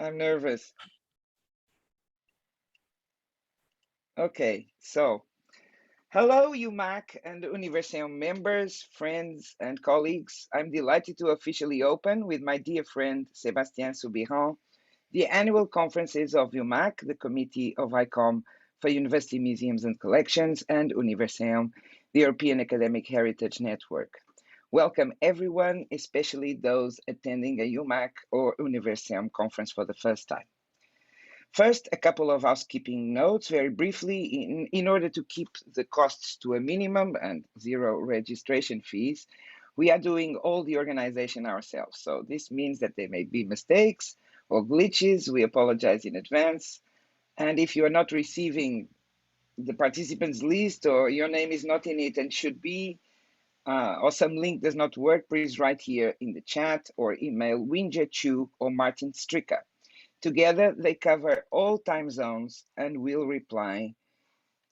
I'm nervous. Okay, so hello, UMAC and Universeum members, friends, and colleagues. I'm delighted to officially open with my dear friend Sébastien Soubiran the annual conferences of UMAC, the Committee of ICOM for University Museums and Collections, and Universeum, the European Academic Heritage Network. Welcome everyone, especially those attending a UMAC or Universeum conference for the first time. First, a couple of housekeeping notes very briefly. In order to keep the costs to a minimum and zero registration fees, we are doing all the organization ourselves. So this means that there may be mistakes or glitches. We apologize in advance. And if you are not receiving the participants list or your name is not in it and should be, or some link does not work, please write here in the chat or email Winja Chu or Martin Stricker. Together, they cover all time zones and will reply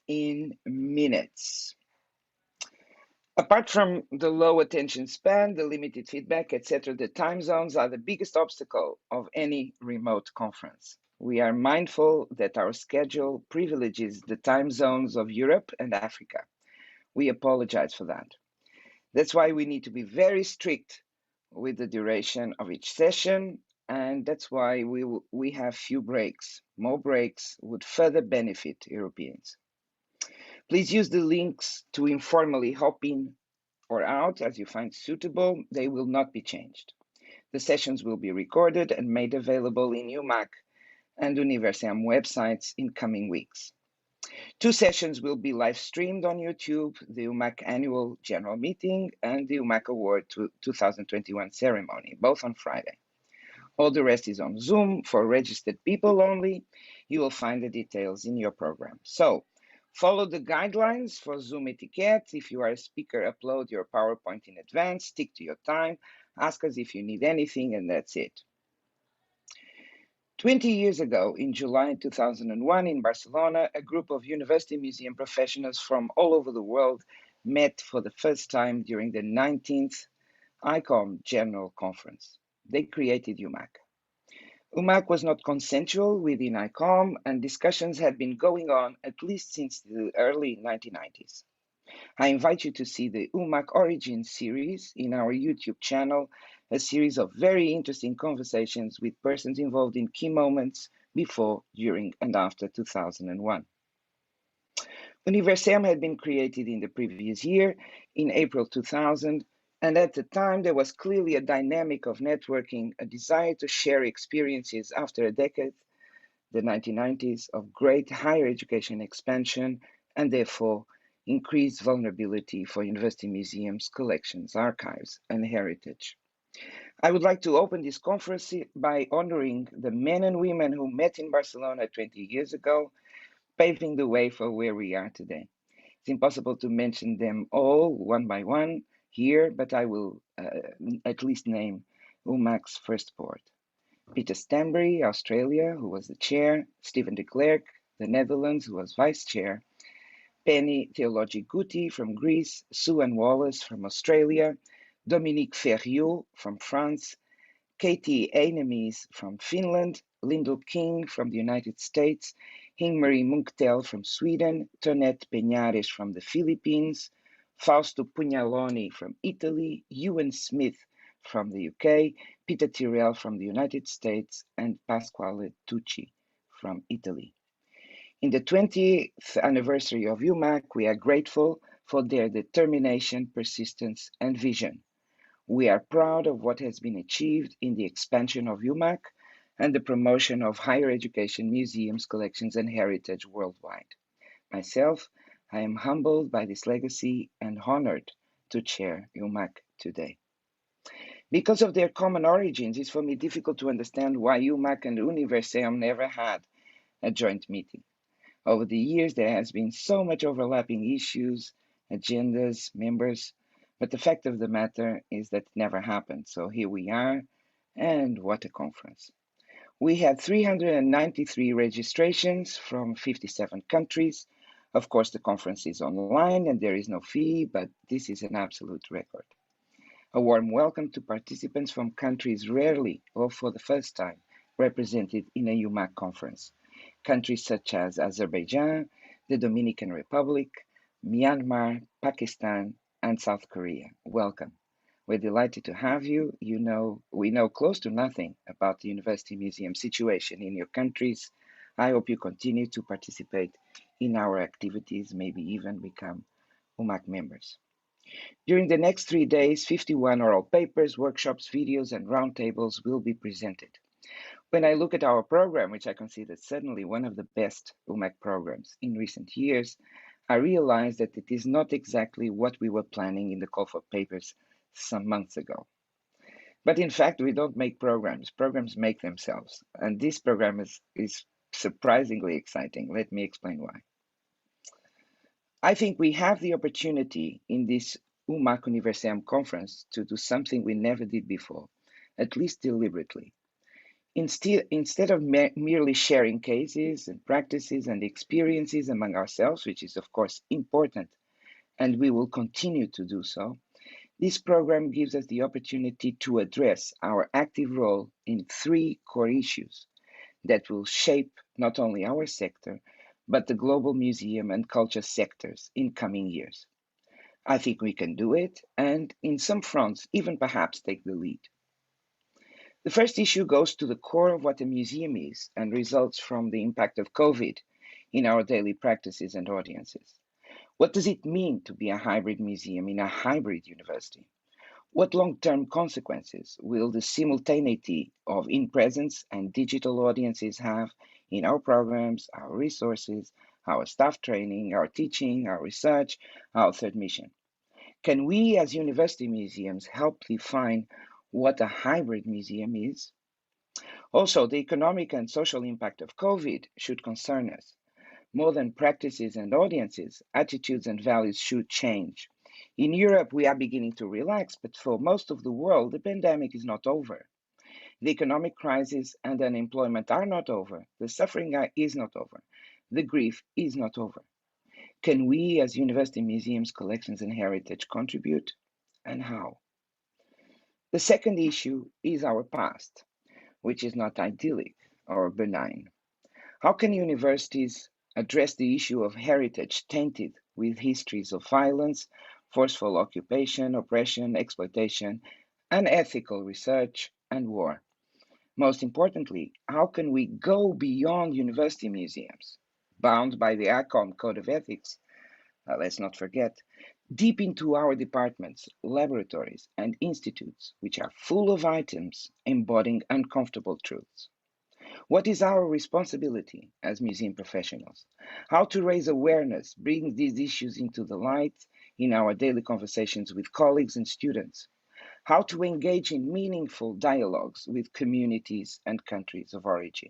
in minutes. Apart from the low attention span, the limited feedback, etc., the time zones are the biggest obstacle of any remote conference. We are mindful that our schedule privileges the time zones of Europe and Africa. We apologize for that. That's why we need to be very strict with the duration of each session, and that's why we have few breaks. More breaks would further benefit Europeans. Please use the links to informally hop in or out as you find suitable. They will not be changed. The sessions will be recorded and made available in UMAC and Universeum websites in coming weeks. 2 sessions will be live streamed on YouTube, the UMAC Annual General Meeting and the UMAC Award 2021 ceremony, both on Friday. All the rest is on Zoom for registered people only. You will find the details in your program. So follow the guidelines for Zoom etiquette. If you are a speaker, upload your PowerPoint in advance, stick to your time, ask us if you need anything, and that's it. 20 years ago, in July 2001 in Barcelona, a group of university museum professionals from all over the world met for the first time during the 19th ICOM General Conference. They created UMAC. UMAC was not consensual within ICOM, and discussions had been going on at least since the early 1990s. I invite you to see the UMAC Origins series in our YouTube channel, a series of very interesting conversations with persons involved in key moments before, during, and after 2001. Universeum had been created in the previous year, in April 2000, and at the time there was clearly a dynamic of networking, a desire to share experiences after a decade, the 1990s, of great higher education expansion, and therefore increased vulnerability for university museums, collections, archives, and heritage. I would like to open this conference by honoring the men and women who met in Barcelona 20 years ago, paving the way for where we are today. It's impossible to mention them all one by one here, but I will at least name UMAC's first board. Peter Stanbury, Australia, who was the chair, Stephen de Klerk, the Netherlands, who was vice chair, Penny Theologi-Guti from Greece, Sue Ann Wallace from Australia, Dominique Ferriot from France, Katie Einemies from Finland, Lyndall King from the United States, Hing-Marie Munktel from Sweden, Tonette Peñares from the Philippines, Fausto Pugnaloni from Italy, Ewan Smith from the UK, Peter Tyrrell from the United States, and Pasquale Tucci from Italy. In the 20th anniversary of UMAC, we are grateful for their determination, persistence, and vision. We are proud of what has been achieved in the expansion of UMAC and the promotion of higher education, museums, collections, and heritage worldwide. Myself, I am humbled by this legacy and honored to chair UMAC today. Because of their common origins, it's for me difficult to understand why UMAC and Universeum never had a joint meeting. Over the years, there has been so much overlapping issues, agendas, members, but the fact of the matter is that it never happened. So here we are, and what a conference. We had 393 registrations from 57 countries. Of course, the conference is online and there is no fee, but this is an absolute record. A warm welcome to participants from countries rarely or for the first time represented in a UMAC conference. Countries such as Azerbaijan, the Dominican Republic, Myanmar, Pakistan, and South Korea. Welcome. We're delighted to have you. We know close to nothing about the University Museum situation in your countries. I hope you continue to participate in our activities, maybe even become UMAC members. During the next 3 days, 51 oral papers, workshops, videos, and roundtables will be presented. When I look at our program, which I consider certainly one of the best UMAC programs in recent years, I realize that it is not exactly what we were planning in the call for papers some months ago. But in fact, we don't make programs. Programs make themselves. And this program is surprisingly exciting. Let me explain why. I think we have the opportunity in this UMAC-Universeum conference to do something we never did before, at least deliberately. Instead of merely sharing cases and practices and experiences among ourselves, which is of course important, and we will continue to do so, this program gives us the opportunity to address our active role in 3 core issues that will shape not only our sector, but the global museum and culture sectors in coming years. I think we can do it, and in some fronts, even perhaps take the lead. The first issue goes to the core of what a museum is and results from the impact of COVID in our daily practices and audiences. What does it mean to be a hybrid museum in a hybrid university? What long-term consequences will the simultaneity of in-presence and digital audiences have in our programs, our resources, our staff training, our teaching, our research, our third mission? Can we as university museums help define what a hybrid museum is? Also, the economic and social impact of COVID should concern us. More than practices and audiences, attitudes and values should change. In Europe, we are beginning to relax, but for most of the world, the pandemic is not over. The economic crisis and unemployment are not over. The suffering is not over. The grief is not over. Can we, as university museums, collections, and heritage, contribute? And how? The second issue is our past, which is not idyllic or benign. How can universities address the issue of heritage tainted with histories of violence, forceful occupation, oppression, exploitation, unethical research, and war? Most importantly, how can we go beyond university museums, bound by the ICOM Code of Ethics, let's not forget, deep into our departments, laboratories, and institutes, which are full of items embodying uncomfortable truths? What is our responsibility as museum professionals? How to raise awareness, bring these issues into the light in our daily conversations with colleagues and students? How to engage in meaningful dialogues with communities and countries of origin?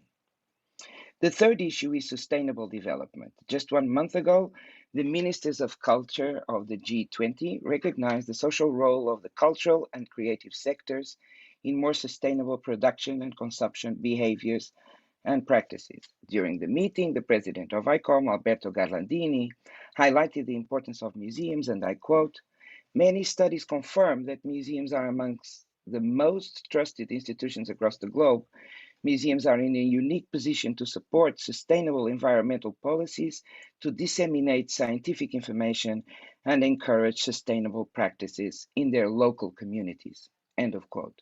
The third issue is sustainable development. Just 1 month ago, the ministers of culture of the G20 recognized the social role of the cultural and creative sectors in more sustainable production and consumption behaviors and practices. During the meeting, the president of ICOM, Alberto Garlandini, highlighted the importance of museums, and I quote, "Many studies confirm that museums are amongst the most trusted institutions across the globe. Museums are in a unique position to support sustainable environmental policies, to disseminate scientific information, and encourage sustainable practices in their local communities." End of quote.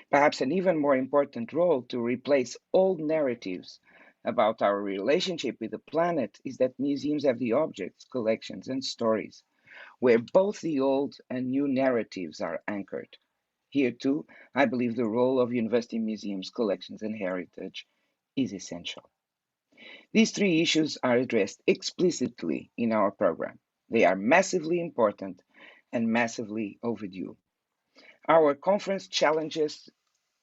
Perhaps an even more important role to replace old narratives about our relationship with the planet is that museums have the objects, collections, and stories where both the old and new narratives are anchored. Here, too, I believe the role of university museums, collections, and heritage is essential. These 3 issues are addressed explicitly in our program. They are massively important and massively overdue. Our conference challenges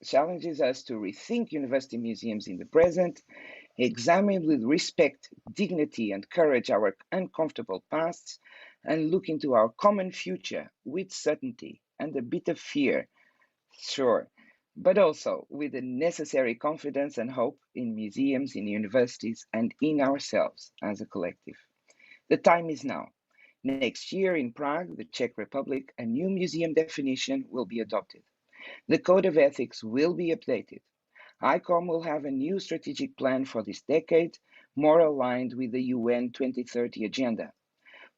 us to rethink university museums in the present, examine with respect, dignity, and courage our uncomfortable pasts, and look into our common future with certainty and a bit of fear, sure, but also with the necessary confidence and hope in museums, in universities, and in ourselves as a collective. The time is now. Next year in Prague, the Czech Republic, a new museum definition will be adopted. The Code of Ethics will be updated. ICOM will have a new strategic plan for this decade, more aligned with the UN 2030 agenda.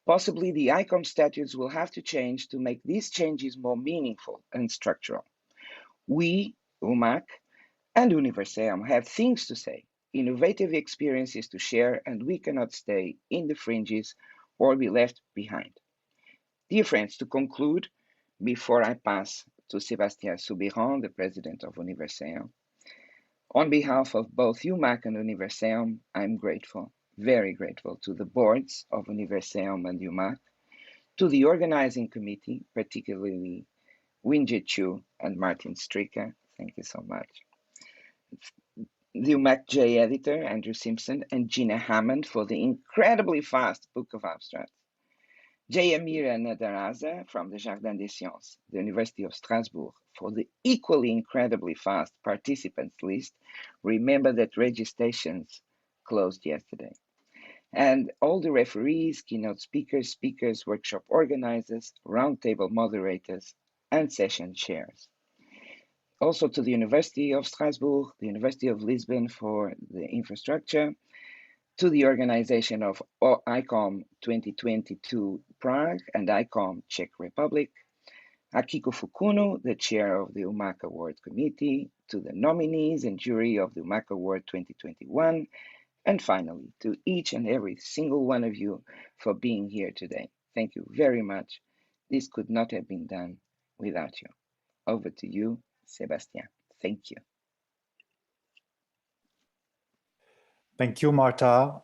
Possibly the ICOM statutes will have to change to make these changes more meaningful and structural. We, UMAC, and Universeum have things to say, innovative experiences to share, and we cannot stay in the fringes or be left behind. Dear friends, to conclude, before I pass to Sébastien Soubiran, the president of Universeum, on behalf of both UMAC and Universeum, I'm grateful, very grateful to the boards of Universeum and UMAC, to the organizing committee, particularly Winjie Chu and Martin Stricker. Thank you so much. The UMAC-J editor, Andrew Simpson, and Gina Hammond for the incredibly fast Book of Abstracts. Jayamira Nadaraza from the Jardin des Sciences, the University of Strasbourg, for the equally incredibly fast participants list. Remember that registrations closed yesterday. And all the referees, keynote speakers, workshop organizers, roundtable moderators, and session chairs. Also to the University of Strasbourg, the University of Lisbon for the infrastructure, to the organization of ICOM 2022 Prague and ICOM Czech Republic, Akiko Fukuno, the chair of the UMAC Award Committee, to the nominees and jury of the UMAC Award 2021, and finally, to each and every single one of you for being here today. Thank you very much. This could not have been done without you. Over to you, Sébastien. Thank you. Thank you, Marta.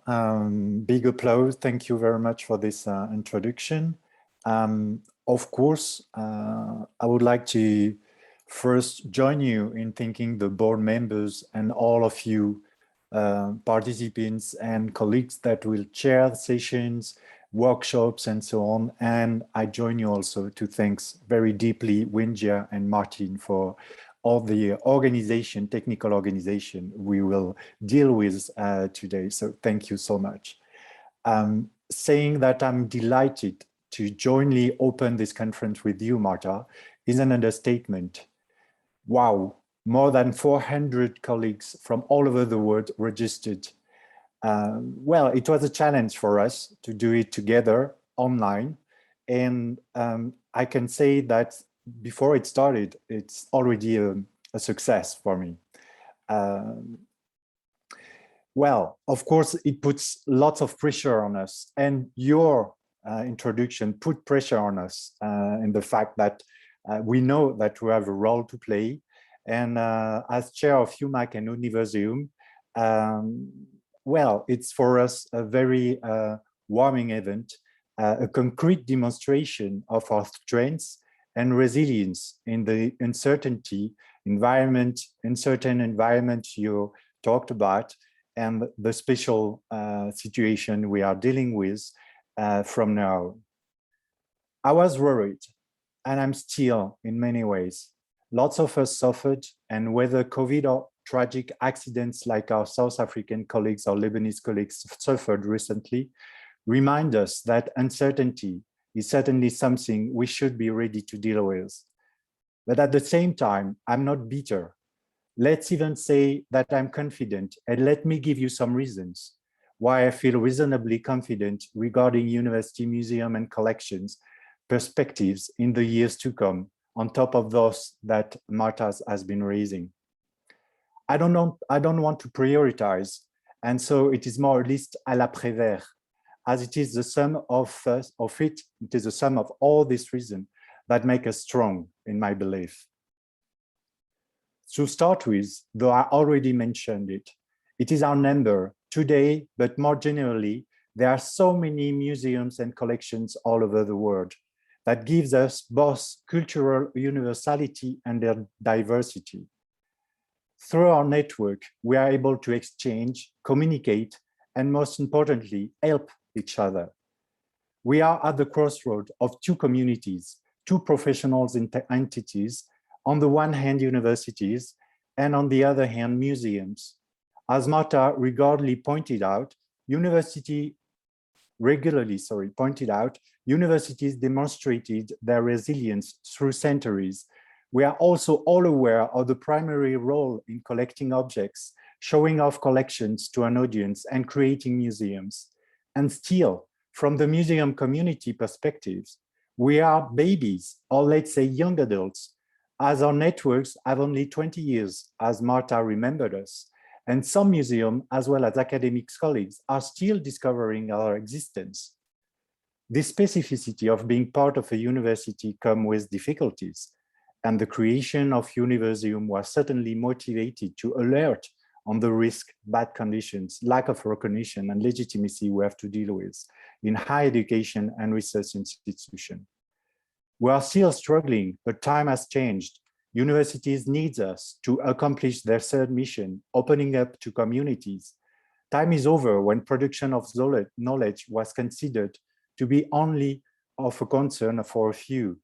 Big applause. Thank you very much for this introduction. Of course, I would like to first join you in thanking the board members and all of you participants and colleagues that will chair sessions, workshops, and so on. And I join you also to thank very deeply Winjie and Martin for all the organization, technical organization we will deal with today. So thank you so much. Saying that I'm delighted to jointly open this conference with you, Marta, is an understatement. Wow, more than 400 colleagues from all over the world registered. Well, it was a challenge for us to do it together online. And I can say that before it started, it's already a success for me. Well, of course, it puts lots of pressure on us, and your introduction put pressure on us in the fact that we know that we have a role to play. And as chair of UMAC and Universeum, well, it's for us a very warming event, a concrete demonstration of our strengths and resilience in the uncertain environment you talked about, and the special situation we are dealing with from now. I was worried, and I'm still in many ways. Lots of us suffered, and whether COVID or tragic accidents like our South African colleagues or Lebanese colleagues suffered recently, remind us that uncertainty is certainly something we should be ready to deal with. But at the same time, I'm not bitter. Let's even say that I'm confident, and let me give you some reasons why I feel reasonably confident regarding university museum and collections perspectives in the years to come, on top of those that Marta has been raising. I don't want to prioritize, and so it is more or less à l'après-vert, as it is the sum of it is the sum of all these reasons that make us strong in my belief. To start with, though I already mentioned it, it is our number today, but more generally, there are so many museums and collections all over the world that gives us both cultural universality and their diversity. Through our network, we are able to exchange, communicate, and most importantly, help each other. We are at the crossroad of two communities, two professionals entities, on the one hand, universities, and on the other hand, museums. As Marta regularly pointed out, universities demonstrated their resilience through centuries We are also all aware of the primary role in collecting objects, showing off collections to an audience, and creating museums. And still, from the museum community perspectives, we are babies, or let's say young adults, as our networks have only 20 years, as Marta remembered us. And some museums, as well as academic colleagues, are still discovering our existence. This specificity of being part of a university comes with difficulties, and the creation of Universeum was certainly motivated to alert on the risk, bad conditions, lack of recognition and legitimacy we have to deal with in higher education and research institutions. We are still struggling, but time has changed. Universities need us to accomplish their third mission, opening up to communities. Time is over when production of knowledge was considered to be only of a concern for a few,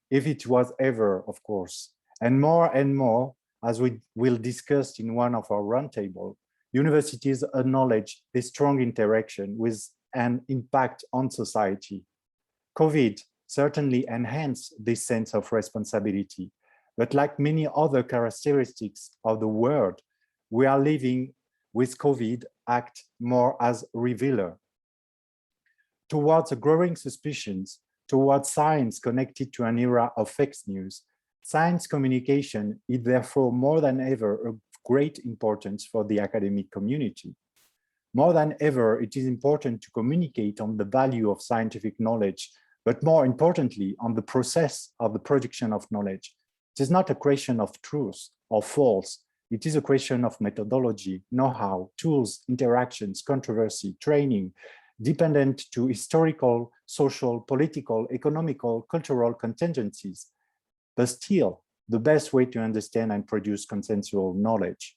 if it was ever, of course. And more, as we will discuss in one of our roundtables, universities acknowledge this strong interaction with an impact on society. COVID certainly enhanced this sense of responsibility, but like many other characteristics of the world, we are living with COVID act more as revealer. Towards a growing suspicions, towards science connected to an era of fake news, science communication is therefore more than ever of great importance for the academic community. More than ever, it is important to communicate on the value of scientific knowledge, but more importantly, on the process of the production of knowledge. It is not a question of truth or false. It is a question of methodology, know-how, tools, interactions, controversy, training, dependent to historical, social, political, economical, cultural contingencies, but still the best way to understand and produce consensual knowledge.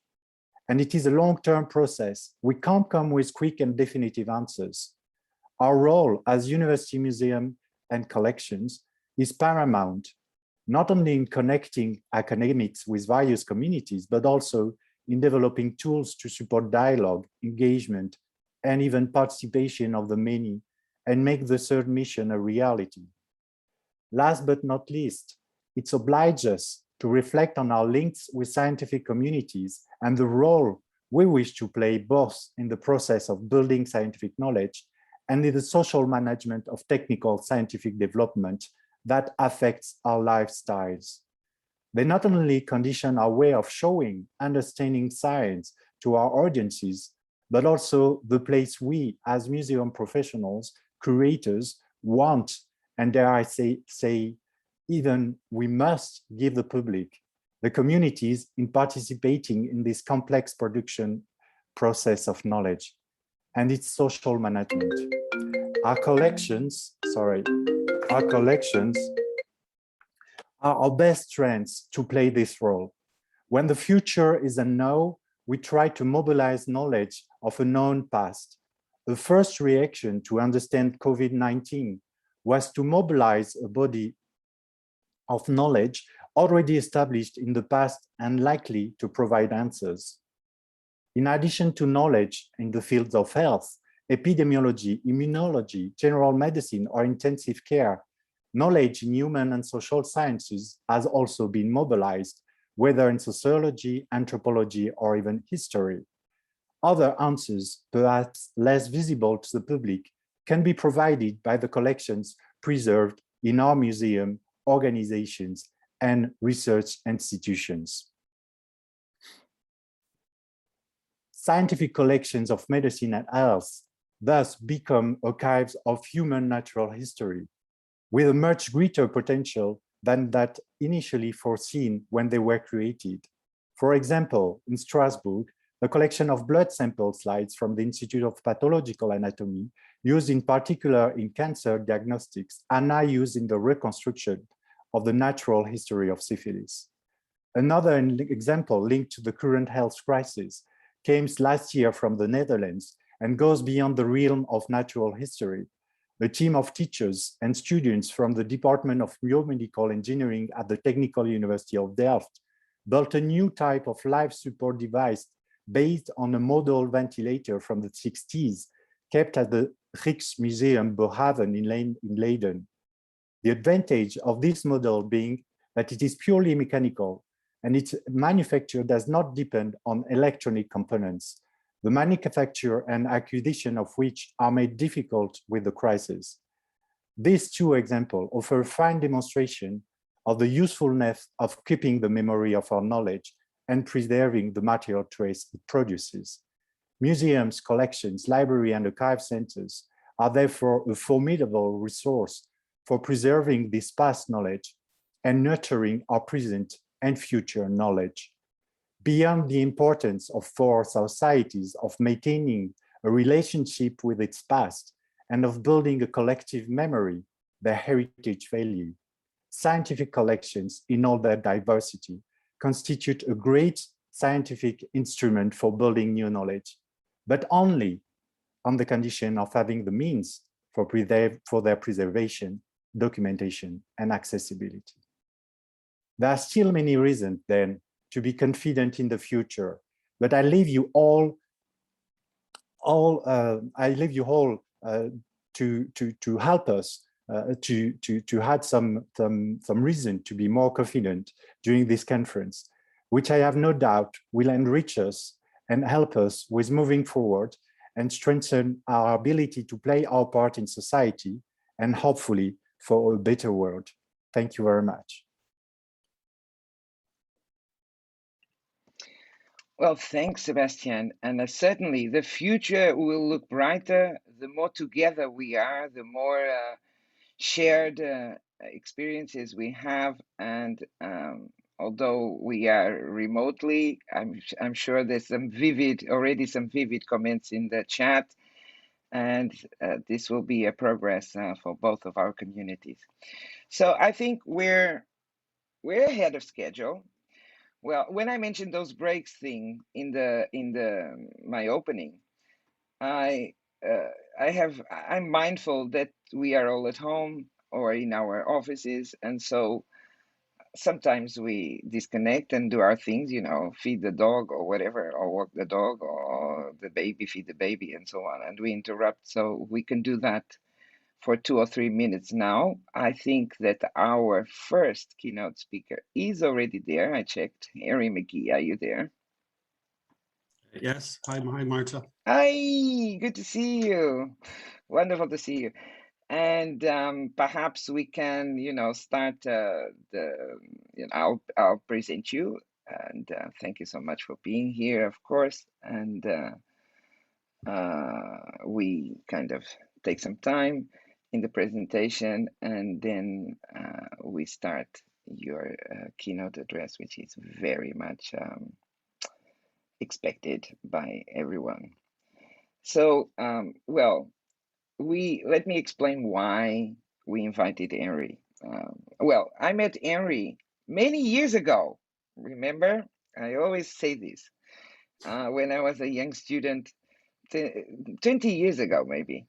And it is a long-term process. We can't come with quick and definitive answers. Our role as university museum and collections is paramount, not only in connecting academics with various communities, but also in developing tools to support dialogue, engagement, and even participation of the many, and make the third mission a reality. Last but not least, it obliges us to reflect on our links with scientific communities and the role we wish to play both in the process of building scientific knowledge and in the social management of technical scientific development that affects our lifestyles. They not only condition our way of showing, understanding science to our audiences, but also the place we, as museum professionals, curators, want, and dare I say even we must give the public, the communities, in participating in this complex production process of knowledge and its social management. Our collections are our best strengths to play this role. When the future is a no, we try to mobilize knowledge of a known past. The first reaction to understand COVID-19 was to mobilize a body of knowledge already established in the past and likely to provide answers. In addition to knowledge in the fields of health, epidemiology, immunology, general medicine, or intensive care, knowledge in human and social sciences has also been mobilized, whether in sociology, anthropology, or even history. Other answers, perhaps less visible to the public, can be provided by the collections preserved in our museum, organizations, and research institutions. Scientific collections of medicine and health thus become archives of human natural history, with a much greater potential than that initially foreseen when they were created. For example, in Strasbourg, a collection of blood sample slides from the Institute of Pathological Anatomy, used in particular in cancer diagnostics, are now used in the reconstruction of the natural history of syphilis. Another example linked to the current health crisis came last year from the Netherlands and goes beyond the realm of natural history. A team of teachers and students from the Department of Biomedical Engineering at the Technical University of Delft built a new type of life support device based on a model ventilator from the 60s, kept at the Rijksmuseum Bohaven in Leiden. The advantage of this model being but it is purely mechanical, and its manufacture does not depend on electronic components, the manufacture and acquisition of which are made difficult with the crisis. These two examples offer a fine demonstration of the usefulness of keeping the memory of our knowledge and preserving the material trace it produces. Museums, collections, library, and archive centers are therefore a formidable resource for preserving this past knowledge and nurturing our present and future knowledge. Beyond the importance for societies of maintaining a relationship with its past and of building a collective memory, their heritage value, scientific collections in all their diversity constitute a great scientific instrument for building new knowledge, but only on the condition of having the means for their preservation, documentation, and accessibility. There are still many reasons then to be confident in the future, but I leave you all to help us to add some reason to be more confident during this conference, which I have no doubt will enrich us and help us with moving forward and strengthen our ability to play our part in society and hopefully for a better world. Thank you very much. Well, thanks, Sébastien. And certainly the future will look brighter the more together we are, the more shared experiences we have. And although we are remotely, I'm sure there's already some vivid comments in the chat. And this will be a progress for both of our communities. So I think we're ahead of schedule. Well, when I mentioned those breaks thing in my opening, I'm mindful that we are all at home or in our offices, and so sometimes we disconnect and do our things, feed the dog or whatever, or walk the dog or the baby, feed the baby, and so on, and we interrupt. So we can do that for 2 or 3 minutes now. I think that our first keynote speaker is already there. I checked. Henry McGhie, are you there? Yes. Hi, Marta. Hi, good to see you. Wonderful to see you. And perhaps we can, start I'll present you. And thank you so much for being here, of course. And we kind of take some time in the presentation, and then we start your keynote address, which is very much expected by everyone. So, well, let me explain why we invited Henry. Well, I met Henry many years ago. Remember, I always say this when I was a young student, 20 years ago, maybe.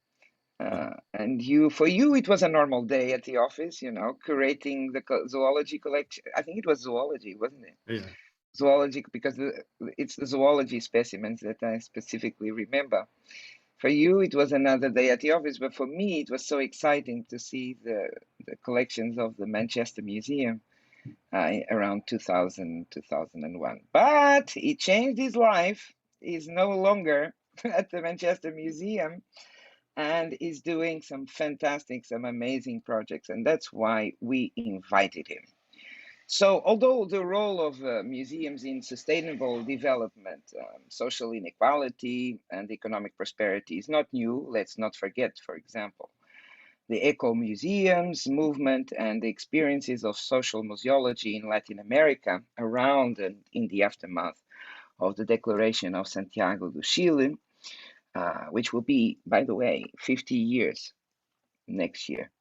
And for you, it was a normal day at the office, curating the zoology collection. I think it was zoology, wasn't it? Yeah. Zoology, because it's the zoology specimens that I specifically remember. For you, it was another day at the office, but for me, it was so exciting to see the collections of the Manchester Museum around 2000, 2001. But he changed his life. He's no longer at the Manchester Museum, and is doing some fantastic, some amazing projects, and that's why we invited him. So, although the role of museums in sustainable development, social inequality, and economic prosperity is not new, let's not forget, for example, the eco-museums movement and the experiences of social museology in Latin America around and in the aftermath of the Declaration of Santiago do Chile, which will be, by the way, 50 years next year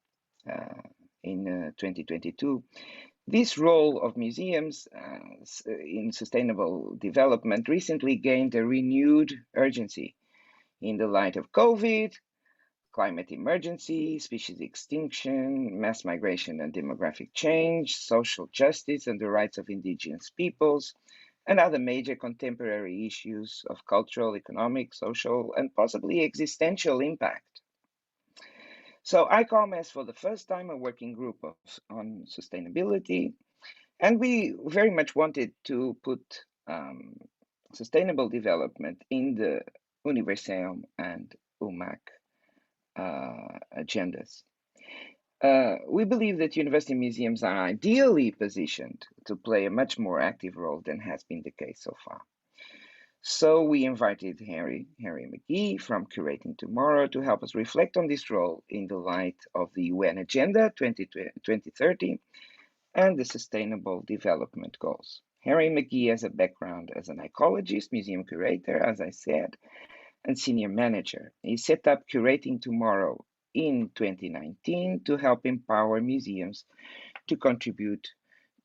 in 2022. This role of museums in sustainable development recently gained a renewed urgency in the light of COVID, climate emergency, species extinction, mass migration and demographic change, social justice and the rights of indigenous peoples, and other major contemporary issues of cultural, economic, social, and possibly existential impact. So ICOM has for the first time a working group on sustainability, And we very much wanted to put sustainable development in the Universeum and UMAC agendas. We believe that university museums are ideally positioned to play a much more active role than has been the case so far. So we invited Harry McGhie from Curating Tomorrow to help us reflect on this role in the light of the UN Agenda 2030 and the Sustainable Development Goals. Harry McGhie has a background as an ecologist, museum curator, as I said, and senior manager. He set up Curating Tomorrow in 2019 to help empower museums to contribute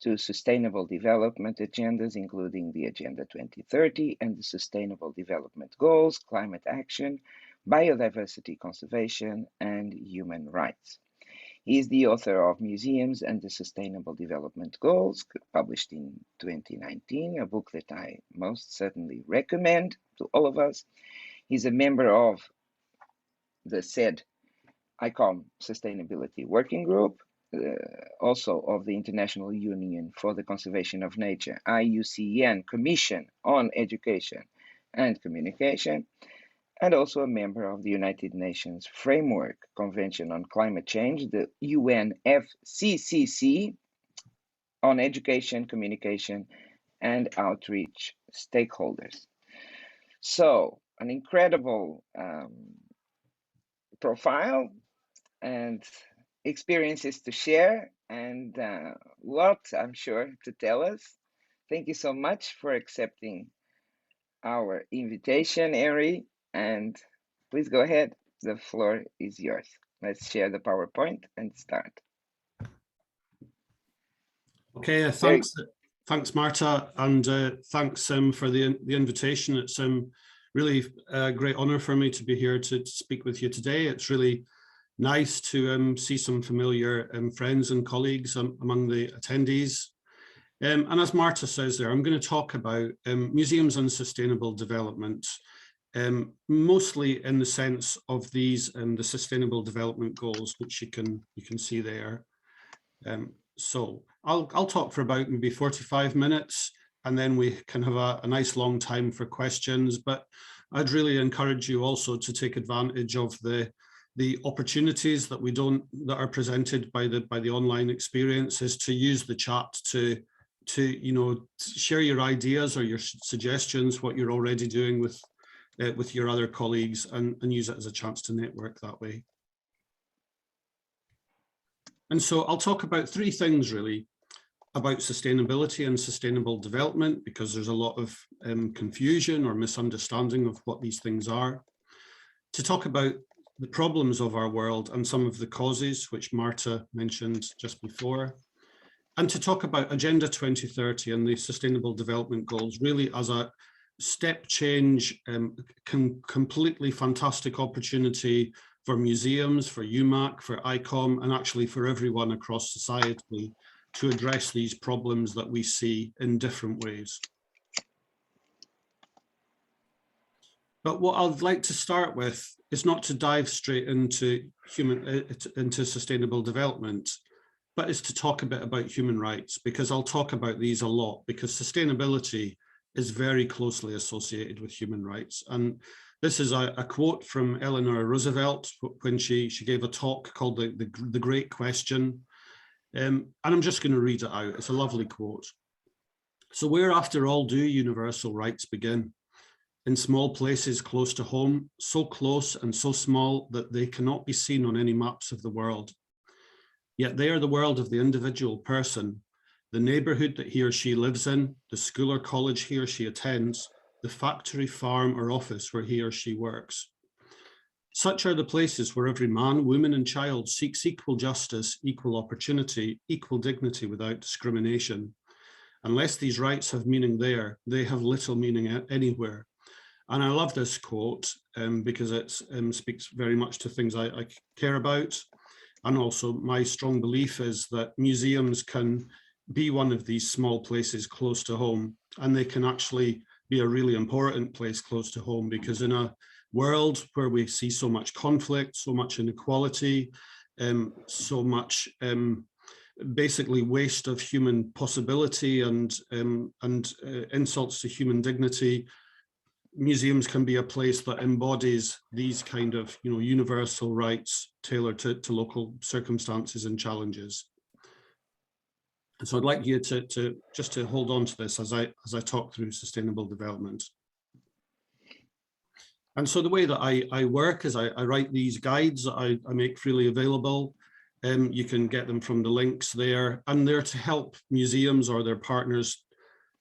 to sustainable development agendas, including the Agenda 2030 and the Sustainable Development Goals, climate action, biodiversity conservation, and human rights. He is the author of Museums and the Sustainable Development Goals, published in 2019, a book that I most certainly recommend to all of us. He's a member of the said ICOM Sustainability Working Group, also of the International Union for the Conservation of Nature, IUCN Commission on Education and Communication, and also a member of the United Nations Framework Convention on Climate Change, the UNFCCC, on education, communication, and outreach stakeholders. So, an incredible profile and experiences to share, and lots, I'm sure, to tell us. Thank you so much for accepting our invitation, Harry, and please go ahead. The floor is yours. Let's share the PowerPoint and start. Okay, thanks, Marta, and thanks for the invitation. It's really a great honor for me to be here to speak with you today. It's really nice to see some familiar friends and colleagues among the attendees. And as Marta says there, I'm going to talk about museums and sustainable development, mostly in the sense of these the Sustainable Development Goals, which you can see there. So I'll talk for about maybe 45 minutes, and then we can have a nice long time for questions. But I'd really encourage you also to take advantage of the opportunities that are presented by the online experience, is to use the chat to share your ideas or your suggestions, what you're already doing with your other colleagues, and use it as a chance to network that way. And so I'll talk about three things really about sustainability and sustainable development, because there's a lot of confusion or misunderstanding of what these things are. To talk about the problems of our world and some of the causes, which Marta mentioned just before, and to talk about Agenda 2030 and the Sustainable Development Goals really as a step change, completely fantastic opportunity for museums, for UMAC, for ICOM, and actually for everyone across society to address these problems that we see in different ways. But what I'd like to start with is not to dive straight into sustainable development, but is to talk a bit about human rights, because I'll talk about these a lot, because sustainability is very closely associated with human rights. And this is a quote from Eleanor Roosevelt when she gave a talk called the Great Question. And I'm just going to read it out. It's a lovely quote. So where after all do universal rights begin? In small places close to home, so close and so small that they cannot be seen on any maps of the world. Yet they are the world of the individual person, the neighborhood that he or she lives in, the school or college he or she attends, the factory, farm, or office where he or she works. Such are the places where every man, woman, and child seeks equal justice, equal opportunity, equal dignity without discrimination. Unless these rights have meaning there, they have little meaning anywhere. And I love this quote because it speaks very much to things I care about. And also my strong belief is that museums can be one of these small places close to home, and they can actually be a really important place close to home, because in a world where we see so much conflict, so much inequality, so much basically waste of human possibility and insults to human dignity, museums can be a place that embodies these kind of, universal rights tailored to local circumstances and challenges. And so I'd like you to just hold on to this as I talk through sustainable development. And so the way that I work is I write these guides that I make freely available. You can get them from the links there, and they're to help museums or their partners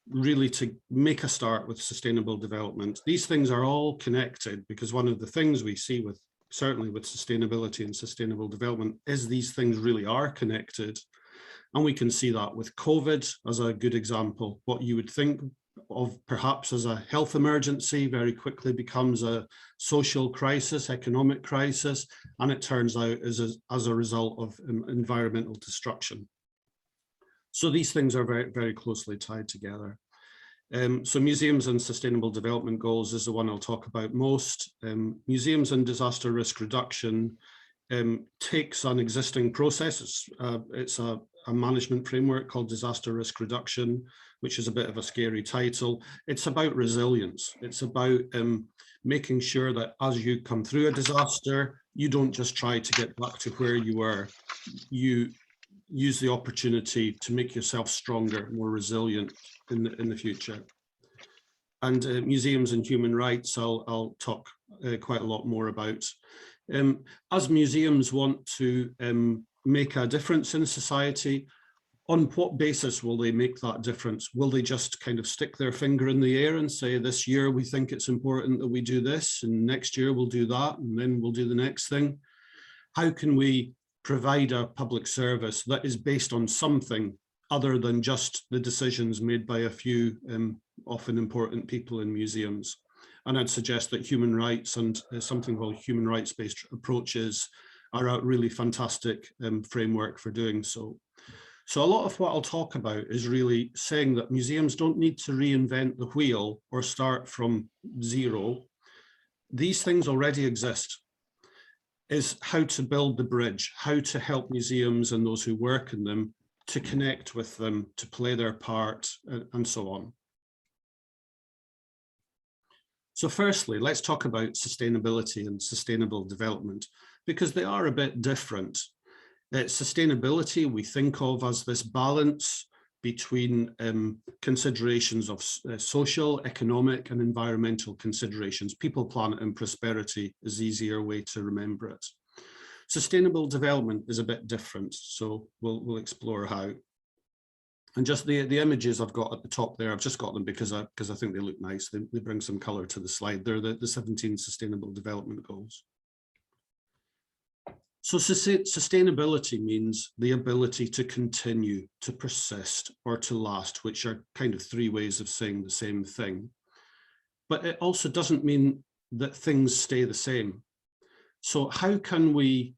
really to make a start with sustainable development. These things are all connected, because one of the things we see certainly with sustainability and sustainable development is these things really are connected. And we can see that with COVID as a good example. What you would think of perhaps as a health emergency very quickly becomes a social crisis, economic crisis, and it turns out as a result of environmental destruction. So these things are very, very closely tied together. So museums and sustainable development goals is the one I'll talk about most. Museums and disaster risk reduction takes an existing process. It's a management framework called disaster risk reduction, which is a bit of a scary title. It's about resilience. It's about making sure that as you come through a disaster, you don't just try to get back to where you were. You use the opportunity to make yourself stronger, more resilient in the future. And museums and human rights, I'll talk quite a lot more about. As museums want to make a difference in society, on what basis will they make that difference? Will they just kind of stick their finger in the air and say, this year we think it's important that we do this, and next year we'll do that, and then we'll do the next thing? How can we provide a public service that is based on something other than just the decisions made by a few often important people in museums? And I'd suggest that human rights and something called human rights-based approaches are a really fantastic framework for doing so. So a lot of what I'll talk about is really saying that museums don't need to reinvent the wheel or start from zero. These things already exist. Is how to build the bridge, how to help museums and those who work in them to connect with them, to play their part, and so on. So firstly, let's talk about sustainability and sustainable development, because they are a bit different. Sustainability we think of as this balance between considerations of social, economic, and environmental considerations. People, planet, and prosperity is the easier way to remember it. Sustainable development is a bit different, so we'll explore how. And just the images I've got at the top there, I've just got them because I think they look nice. They bring some color to the slide. They're the 17 Sustainable Development Goals. So sustainability means the ability to continue, to persist, or to last, which are kind of three ways of saying the same thing. But it also doesn't mean that things stay the same. So how can we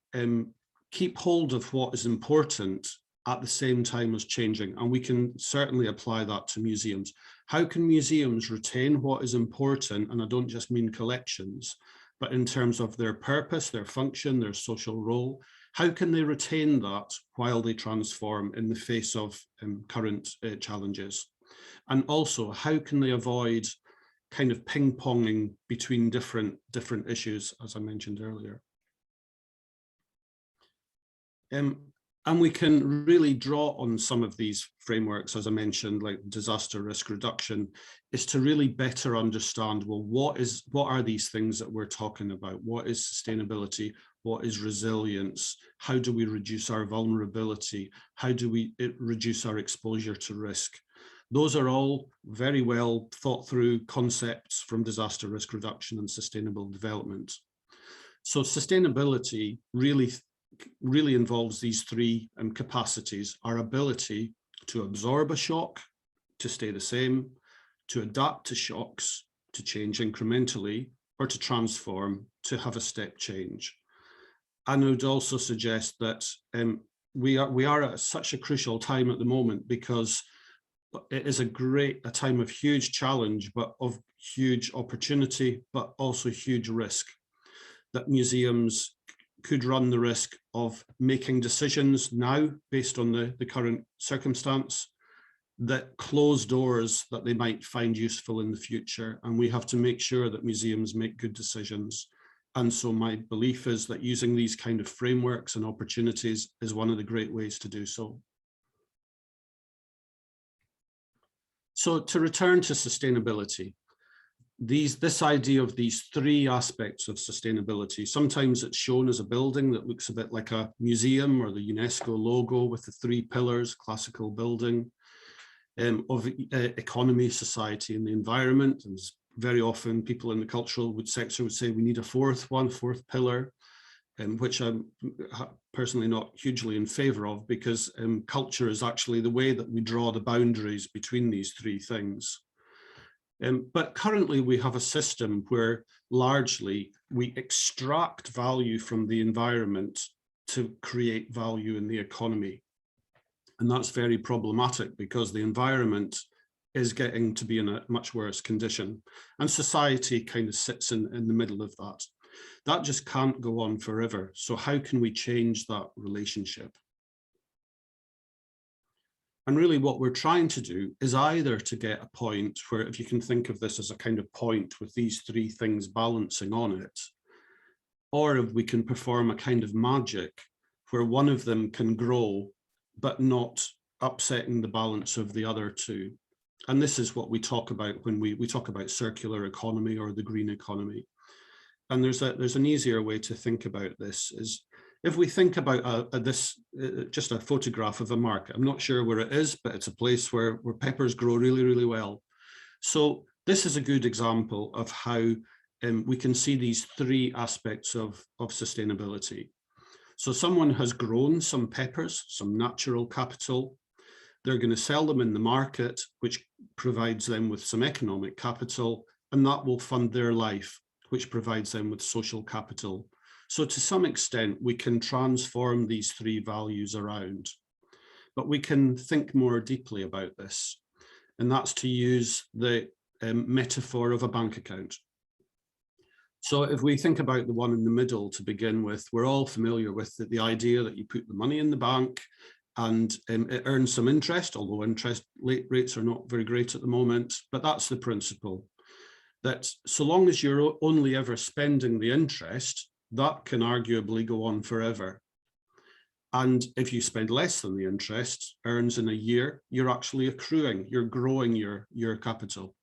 keep hold of what is important at the same time as changing? And we can certainly apply that to museums. How can museums retain what is important? And I don't just mean collections, but in terms of their purpose, their function, their social role. How can they retain that while they transform in the face of current challenges? And also, how can they avoid kind of ping-ponging between different issues, as I mentioned earlier? And we can really draw on some of these frameworks, as I mentioned, like disaster risk reduction, is to really better understand, well, what are these things that we're talking about? What is sustainability? What is resilience? How do we reduce our vulnerability? How do we reduce our exposure to risk? Those are all very well thought through concepts from disaster risk reduction and sustainable development. So sustainability really involves these three capacities: our ability to absorb a shock, to stay the same, to adapt to shocks, to change incrementally, or to transform, to have a step change. And I would also suggest that we are at such a crucial time at the moment, because it is a time of huge challenge, but of huge opportunity, but also huge risk, that museums could run the risk of making decisions now based on the current circumstance that close doors that they might find useful in the future. And we have to make sure that museums make good decisions. And so my belief is that using these kind of frameworks and opportunities is one of the great ways to do so. So to return to sustainability, this idea of these three aspects of sustainability, sometimes it's shown as a building that looks a bit like a museum or the UNESCO logo with the three pillars, classical building, of economy, society, and the environment. And very often people in the cultural sector would say we need a fourth pillar, which I'm personally not hugely in favor of, because culture is actually the way that we draw the boundaries between these three things. But currently we have a system where largely we extract value from the environment to create value in the economy. And that's very problematic because the environment is getting to be in a much worse condition. And society kind of sits in the middle of that. That just can't go on forever. So how can we change that relationship? And really what we're trying to do is either to get a point where, if you can think of this as a kind of point with these three things balancing on it, or if we can perform a kind of magic where one of them can grow but not upsetting the balance of the other two. And this is what we talk about when we talk about circular economy or the green economy. And there's an easier way to think about this, is if we think about just a photograph of a market. I'm not sure where it is, but it's a place where peppers grow really, really well. So this is a good example of how we can see these three aspects of sustainability. So someone has grown some peppers, some natural capital. They're going to sell them in the market, which provides them with some economic capital, and that will fund their life, which provides them with social capital. So to some extent, we can transform these three values around, but we can think more deeply about this. And that's to use the metaphor of a bank account. So if we think about the one in the middle to begin with, we're all familiar with the idea that you put the money in the bank and it earns some interest, although interest rates are not very great at the moment, but that's the principle. That so long as you're only ever spending the interest, that can arguably go on forever. And if you spend less than the interest earns in a year, you're actually accruing, you're growing your capital.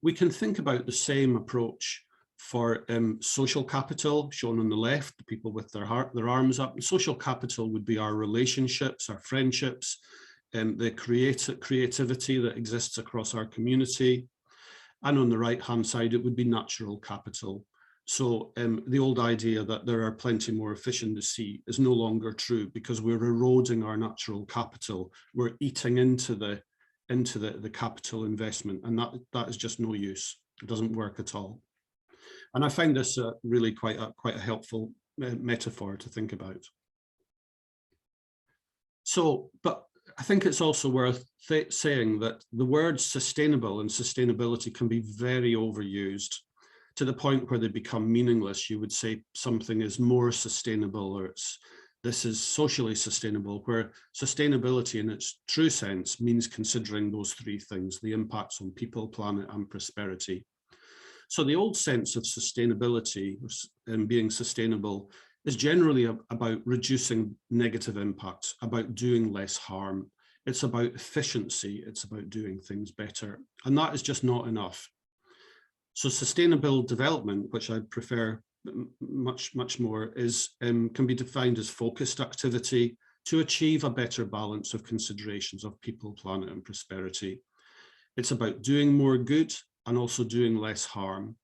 We can think about the same approach for social capital, shown on the left, the people with their arms up. Social capital would be our relationships, our friendships, the creativity that exists across our community. And on the right-hand side, it would be natural capital. So the old idea that there are plenty more fish in the sea is no longer true, because we're eroding our natural capital. We're eating into the capital investment, and that is just no use. It doesn't work at all. And I find this really quite a helpful metaphor to think about. So, but I think it's also worth saying that the words sustainable and sustainability can be very overused to the point where they become meaningless. You would say something is more sustainable, or this is socially sustainable, where sustainability in its true sense means considering those three things: the impacts on people, planet, and prosperity. So the old sense of sustainability and being sustainable is generally about reducing negative impacts, about doing less harm. It's about efficiency. It's about doing things better. And that is just not enough. So sustainable development, which I prefer much more, can be defined as focused activity to achieve a better balance of considerations of people, planet, and prosperity. It's about doing more good and also doing less harm.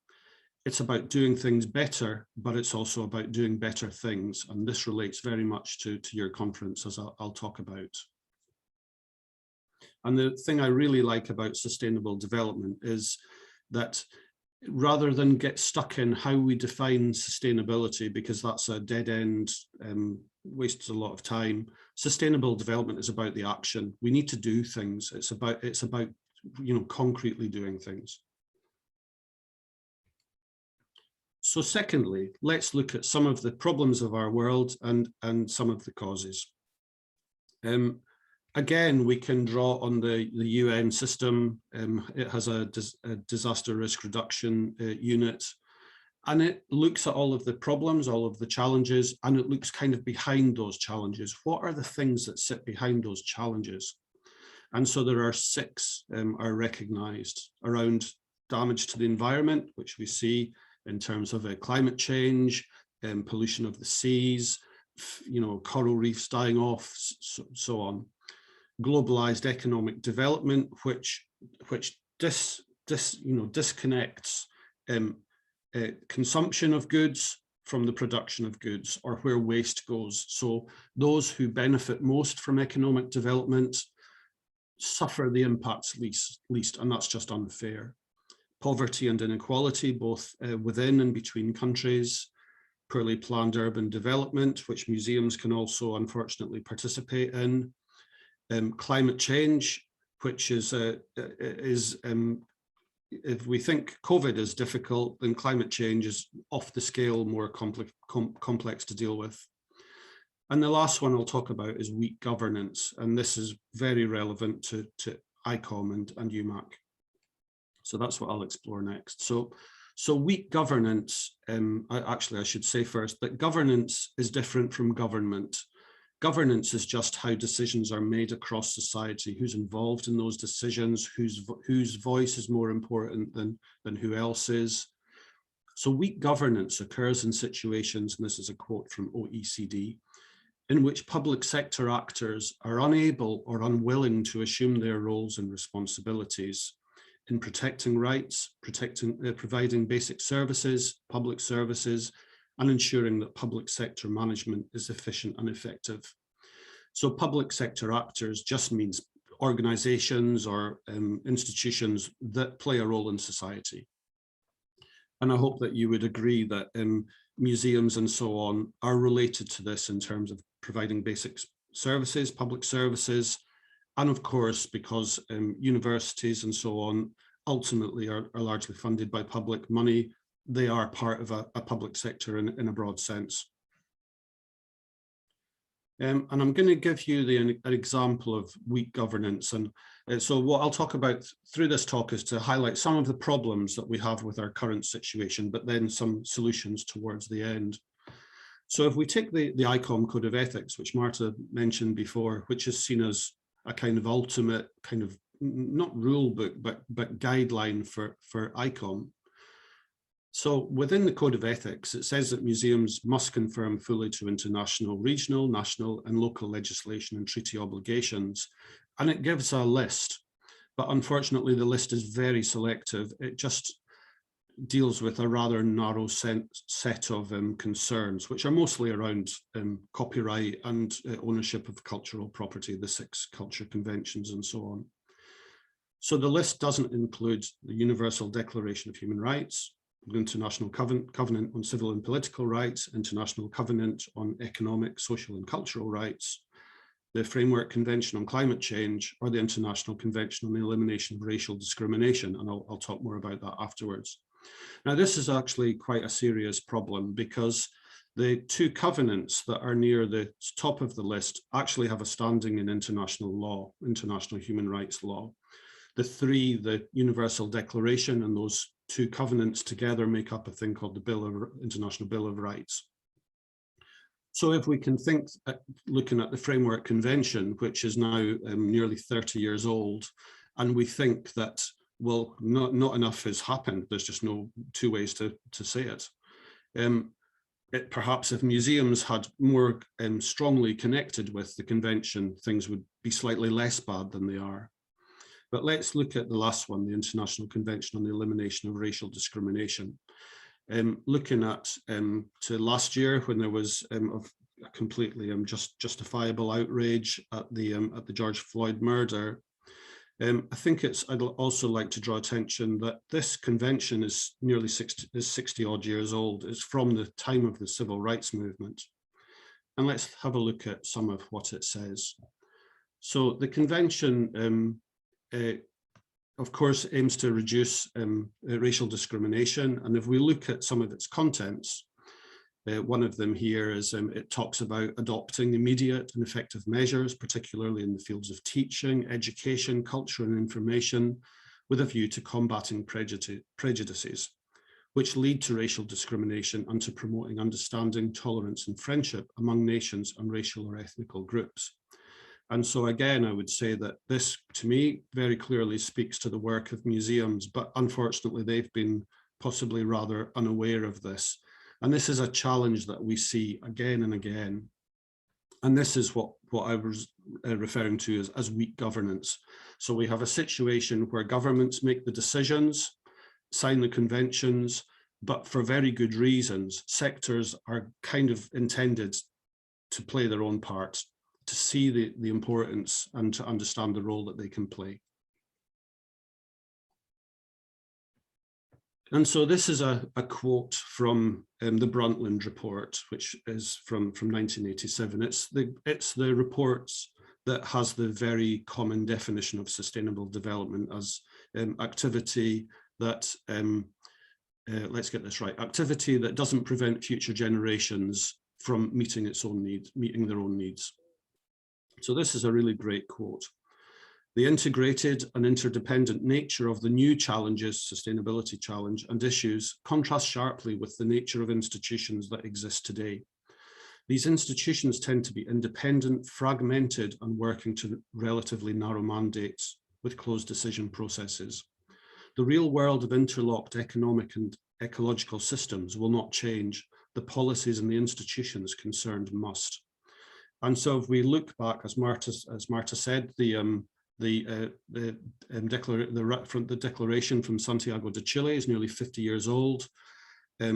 It's about doing things better, but it's also about doing better things. And this relates very much to your conference, as I'll talk about. And the thing I really like about sustainable development is that rather than get stuck in how we define sustainability, because that's a dead end, wastes a lot of time, sustainable development is about the action. We need to do things. It's about concretely doing things. So secondly, let's look at some of the problems of our world and some of the causes. Again, we can draw on the UN system. It has a disaster risk reduction unit, and it looks at all of the problems, all of the challenges, and it looks kind of behind those challenges. What are the things that sit behind those challenges? And so there are 6 are recognized around damage to the environment, which we see in terms of climate change, pollution of the seas, coral reefs dying off, so on. Globalized economic development, which disconnects consumption of goods from the production of goods, or where waste goes. So those who benefit most from economic development suffer the impacts least, and that's just unfair. Poverty and inequality, both within and between countries. Poorly planned urban development, which museums can also unfortunately participate in. Climate change, which is if we think COVID is difficult, then climate change is off the scale, more complex to deal with. And the last one I'll talk about is weak governance, and this is very relevant to ICOM and UMAC. So that's what I'll explore next. So weak governance, actually I should say first that governance is different from government. Governance is just how decisions are made across society, who's involved in those decisions, whose voice is more important than who else's. So weak governance occurs in situations, and this is a quote from OECD, in which public sector actors are unable or unwilling to assume their roles and responsibilities in protecting rights, providing basic services, public services, and ensuring that public sector management is efficient and effective. So public sector actors just means organizations or institutions that play a role in society. And I hope that you would agree that museums and so on are related to this in terms of providing basic services, public services, and of course, because universities and so on ultimately are largely funded by public money, they are part of a public sector in a broad sense. And I'm going to give you an example of weak governance. And so what I'll talk about through this talk is to highlight some of the problems that we have with our current situation, but then some solutions towards the end. So if we take the ICOM Code of Ethics, which Marta mentioned before, which is seen as a kind of ultimate kind of not rule book, but guideline for ICOM. So within the Code of Ethics, it says that museums must conform fully to international, regional, national, and local legislation and treaty obligations. And it gives a list, but unfortunately the list is very selective. It just deals with a rather narrow set of concerns, which are mostly around copyright and ownership of cultural property, the 6 culture conventions and so on. So the list doesn't include the Universal Declaration of Human Rights, the International Covenant on Civil and Political Rights, International Covenant on Economic, Social and Cultural Rights, the Framework Convention on Climate Change, or the International Convention on the Elimination of Racial Discrimination, and I'll talk more about that afterwards. Now, this is actually quite a serious problem because the 2 covenants that are near the top of the list actually have a standing in international law, international human rights law. The 3, the Universal Declaration, and those 2 covenants together make up a thing called the International Bill of Rights. So if we can think, looking at the Framework Convention, which is now nearly 30 years old, and we think that, well, not enough has happened. There's just no 2 ways to say it. Perhaps if museums had more strongly connected with the convention, things would be slightly less bad than they are. But let's look at the last one, the International Convention on the Elimination of Racial Discrimination. Looking at to last year, when there was a completely justifiable outrage at the George Floyd murder, I think I'd also like to draw attention that this convention is nearly 60 odd years old. It's from the time of the civil rights movement. And let's have a look at some of what it says. So the convention of course, aims to reduce racial discrimination. And if we look at some of its contents, one of them here is it talks about adopting immediate and effective measures, particularly in the fields of teaching, education, culture and information, with a view to combating prejudices, which lead to racial discrimination and to promoting understanding, tolerance and friendship among nations and racial or ethnical groups. And so again, I would say that this, to me, very clearly speaks to the work of museums, but unfortunately, they've been possibly rather unaware of this. And this is a challenge that we see again and again. And this is what I was referring to as weak governance. So we have a situation where governments make the decisions, sign the conventions, but for very good reasons, sectors are kind of intended to play their own part, to see the importance and to understand the role that they can play. And so this is a quote from the Brundtland report, which is from 1987. It's the reports that has the very common definition of sustainable development as activity that, let's get this right, activity that doesn't prevent future generations from meeting their own needs. So this is a really great quote. The integrated and interdependent nature of the new challenges, sustainability challenge and issues contrasts sharply with the nature of institutions that exist today. These institutions tend to be independent, fragmented, and working to relatively narrow mandates with closed decision processes. The real world of interlocked economic and ecological systems will not change. The policies and the institutions concerned must. And so if we look back, as Marta said, the declaration from Santiago de Chile is nearly 50 years old.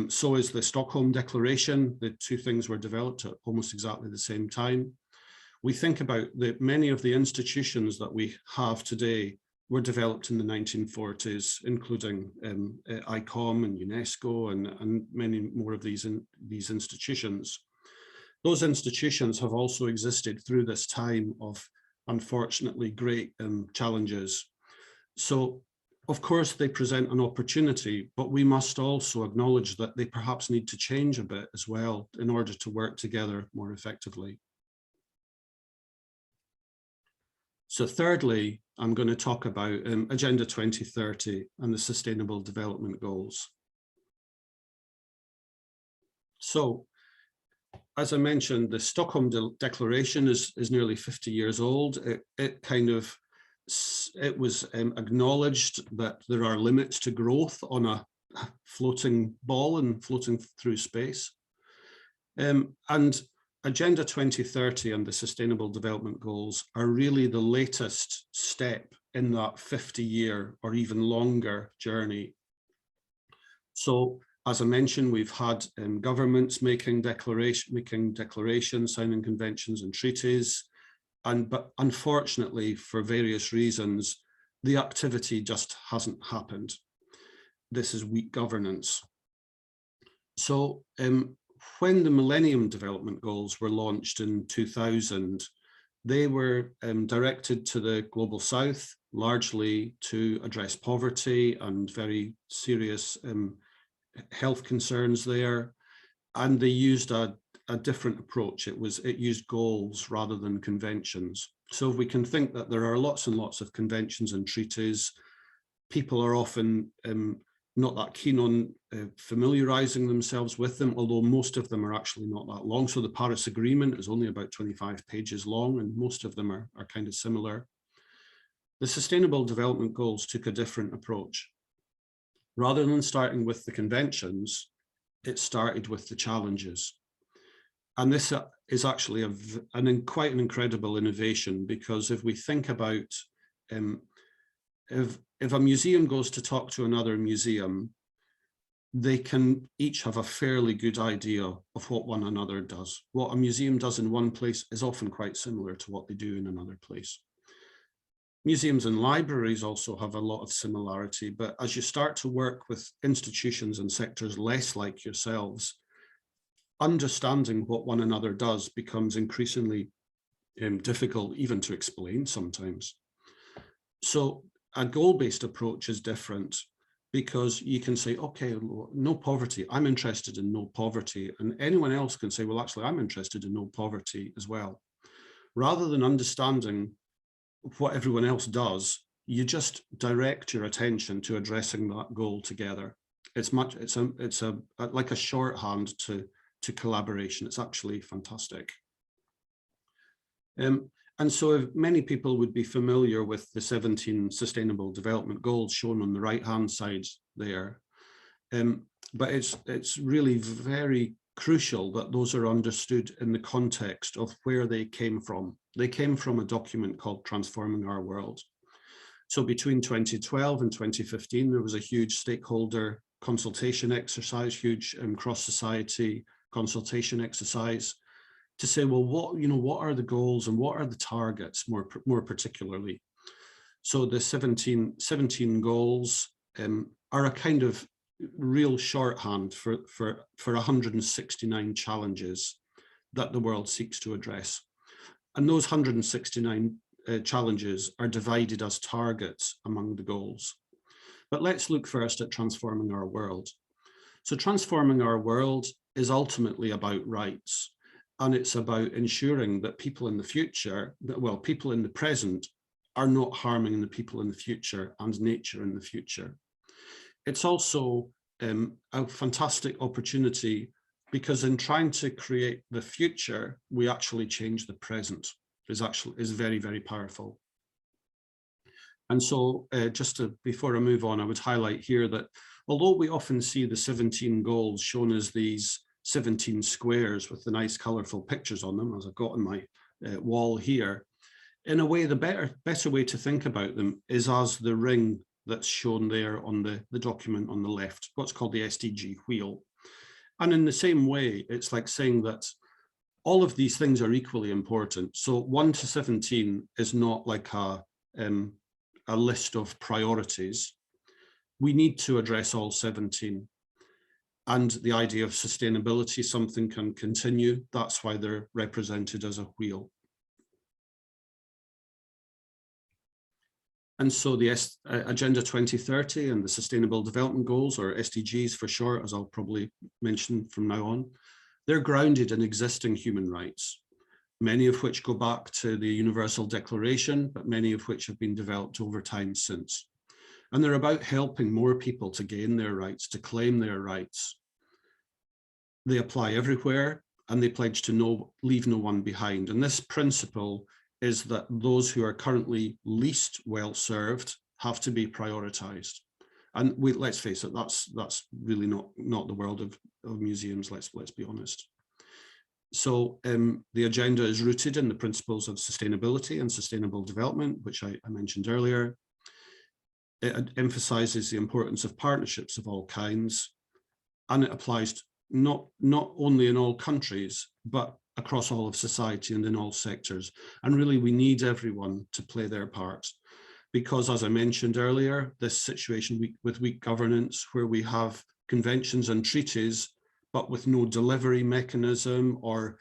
So is the Stockholm Declaration. The two things were developed at almost exactly the same time. We think about many of the institutions that we have today were developed in the 1940s, including ICOM and UNESCO and many more of these institutions. Those institutions have also existed through this time of, unfortunately, great challenges. So, of course, they present an opportunity, but we must also acknowledge that they perhaps need to change a bit as well in order to work together more effectively. So thirdly, I'm going to talk about Agenda 2030 and the Sustainable Development Goals. So, as I mentioned, the Stockholm Declaration is nearly 50 years old. It was acknowledged that there are limits to growth on a floating ball and floating through space. And Agenda 2030 and the Sustainable Development Goals are really the latest step in that 50-year or even longer journey. So, as I mentioned, we've had governments making declarations, signing conventions and treaties, but unfortunately, for various reasons, the activity just hasn't happened. This is weak governance. So when the Millennium Development Goals were launched in 2000, they were directed to the Global South, largely to address poverty and very serious health concerns there, and they used a different approach. It used goals rather than conventions. So we can think that there are lots and lots of conventions and treaties. People are often not that keen on familiarizing themselves with them, although most of them are actually not that long. So the Paris Agreement is only about 25 pages long, and most of them are kind of similar. The Sustainable Development Goals took a different approach. Rather than starting with the conventions, it started with the challenges. And this is actually quite an incredible innovation, because if we think about if a museum goes to talk to another museum, they can each have a fairly good idea of what one another does. What a museum does in one place is often quite similar to what they do in another place. Museums and libraries also have a lot of similarity, but as you start to work with institutions and sectors less like yourselves, understanding what one another does becomes increasingly difficult even to explain sometimes. So a goal-based approach is different, because you can say, okay, no poverty, I'm interested in no poverty. And anyone else can say, well, actually, I'm interested in no poverty as well. Rather than understanding what everyone else does, you just direct your attention to addressing that goal together. It's like a shorthand to collaboration. It's actually fantastic. And so many people would be familiar with the 17 Sustainable Development Goals shown on the right-hand side there. But it's really very crucial that those are understood in the context of where they came from. They came from a document called Transforming Our World. So between 2012 and 2015, there was a huge stakeholder consultation exercise, huge cross-society consultation exercise, to say, well, what are the goals and what are the targets more particularly? So the 17 goals are a kind of real shorthand for 169 challenges that the world seeks to address. And those 169 challenges are divided as targets among the goals. But let's look first at transforming our world. So transforming our world is ultimately about rights. And it's about ensuring that people in the future, well, people in the present are not harming the people in the future and nature in the future. It's also a fantastic opportunity, because in trying to create the future, we actually change the present. Is very, very powerful. And so before I move on, I would highlight here that although we often see the 17 goals shown as these 17 squares with the nice colorful pictures on them, as I've got on my wall here, in a way, the better way to think about them is as the ring that's shown there on the document on the left, what's called the Sdg Wheel. And in the same way, it's like saying that all of these things are equally important. So 1 to 17 is not like a list of priorities. We need to address all 17. And the idea of sustainability, something can continue. That's why they're represented as a wheel. And so the Agenda 2030 and the Sustainable Development Goals, or SDGs for short, as I'll probably mention from now on, they're grounded in existing human rights, many of which go back to the Universal Declaration, but many of which have been developed over time since. And they're about helping more people to gain their rights, to claim their rights. They apply everywhere, and they pledge to leave no one behind. And this principle is that those who are currently least well served have to be prioritized. And let's face it, that's really not the world of museums, let's be honest. So the agenda is rooted in the principles of sustainability and sustainable development, which I mentioned earlier. It emphasizes the importance of partnerships of all kinds, and it applies not only in all countries, but across all of society and in all sectors. And really, we need everyone to play their part, because as I mentioned earlier, this situation with weak governance, where we have conventions and treaties, but with no delivery mechanism, or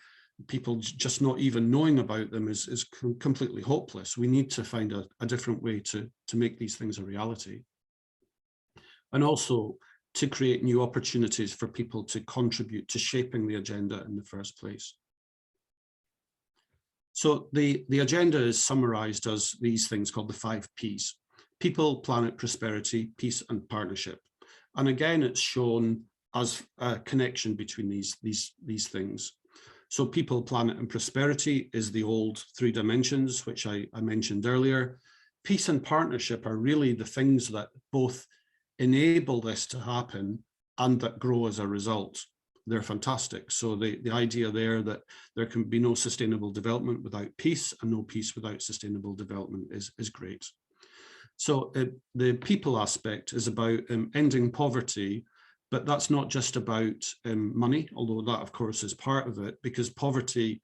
people just not even knowing about them, is completely hopeless. We need to find a different way to make these things a reality. And also to create new opportunities for people to contribute to shaping the agenda in the first place. So the agenda is summarized as these things called the 5 Ps: people, planet, prosperity, peace, and partnership. And again, it's shown as a connection between these things. So people, planet, and prosperity is the old 3 dimensions, which I mentioned earlier. Peace and partnership are really the things that both enable this to happen and that grow as a result. They're fantastic. So the idea there that there can be no sustainable development without peace, and no peace without sustainable development is great. So the people aspect is about ending poverty, but that's not just about money, although that of course is part of it, because poverty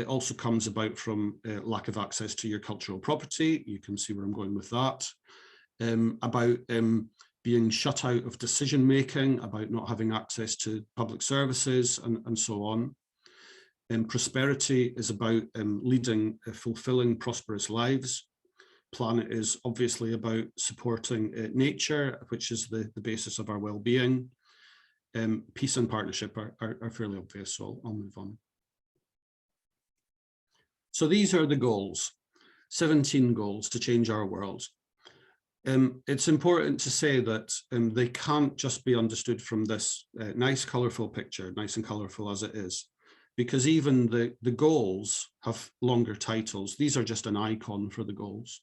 also comes about from lack of access to your cultural property. You can see where I'm going with that. About being shut out of decision-making, about not having access to public services, and so on. Prosperity is about leading fulfilling, prosperous lives. Planet is obviously about supporting nature, which is the basis of our well-being. Peace and partnership are fairly obvious, so I'll move on. So these are the goals, 17 goals to change our world. It's important to say that they can't just be understood from this nice colourful picture, nice and colourful as it is, because even the goals have longer titles. These are just an icon for the goals.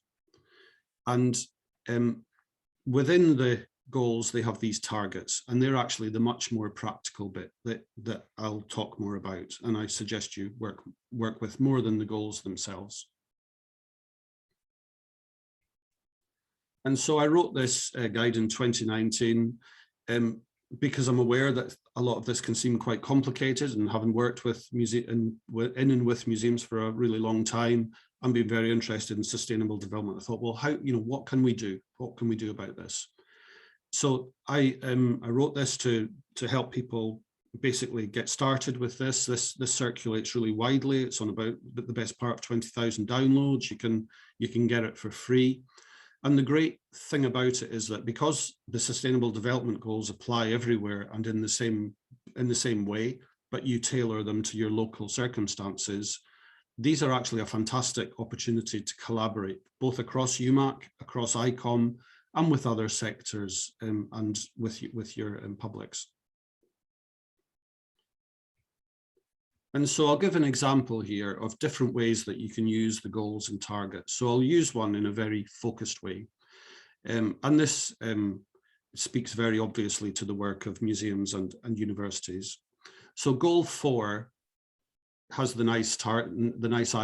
And within the goals, they have these targets, and they're actually the much more practical bit that I'll talk more about. And I suggest you work with more than the goals themselves. And so I wrote this guide in 2019 because I'm aware that a lot of this can seem quite complicated, and having worked with in and with museums for a really long time and been very interested in sustainable development, I thought, well, what can we do? What can we do about this? So I wrote this to help people basically get started with this. This circulates really widely. It's on about the best part of 20,000 downloads. You can get it for free. And the great thing about it is that because the Sustainable Development Goals apply everywhere and in the same way, but you tailor them to your local circumstances, these are actually a fantastic opportunity to collaborate both across UMAC, across ICOM, and with other sectors and with your publics. And so I'll give an example here of different ways that you can use the goals and targets. So I'll use one in a very focused way. And this speaks very obviously to the work of museums and universities. So goal 4 has the nice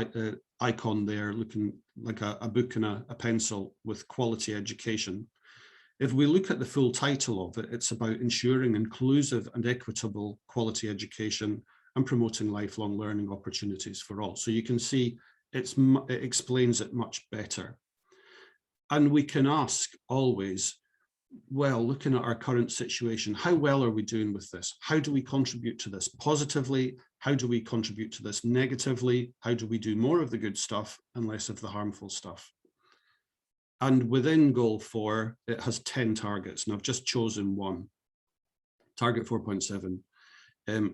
icon there looking like a book and a pencil with quality education. If we look at the full title of it, it's about ensuring inclusive and equitable quality education and promoting lifelong learning opportunities for all. So you can see it explains it much better. And we can ask always, well, looking at our current situation, how well are we doing with this? How do we contribute to this positively? How do we contribute to this negatively? How do we do more of the good stuff and less of the harmful stuff? And within goal 4, it has 10 targets, and I've just chosen one. Target 4.7.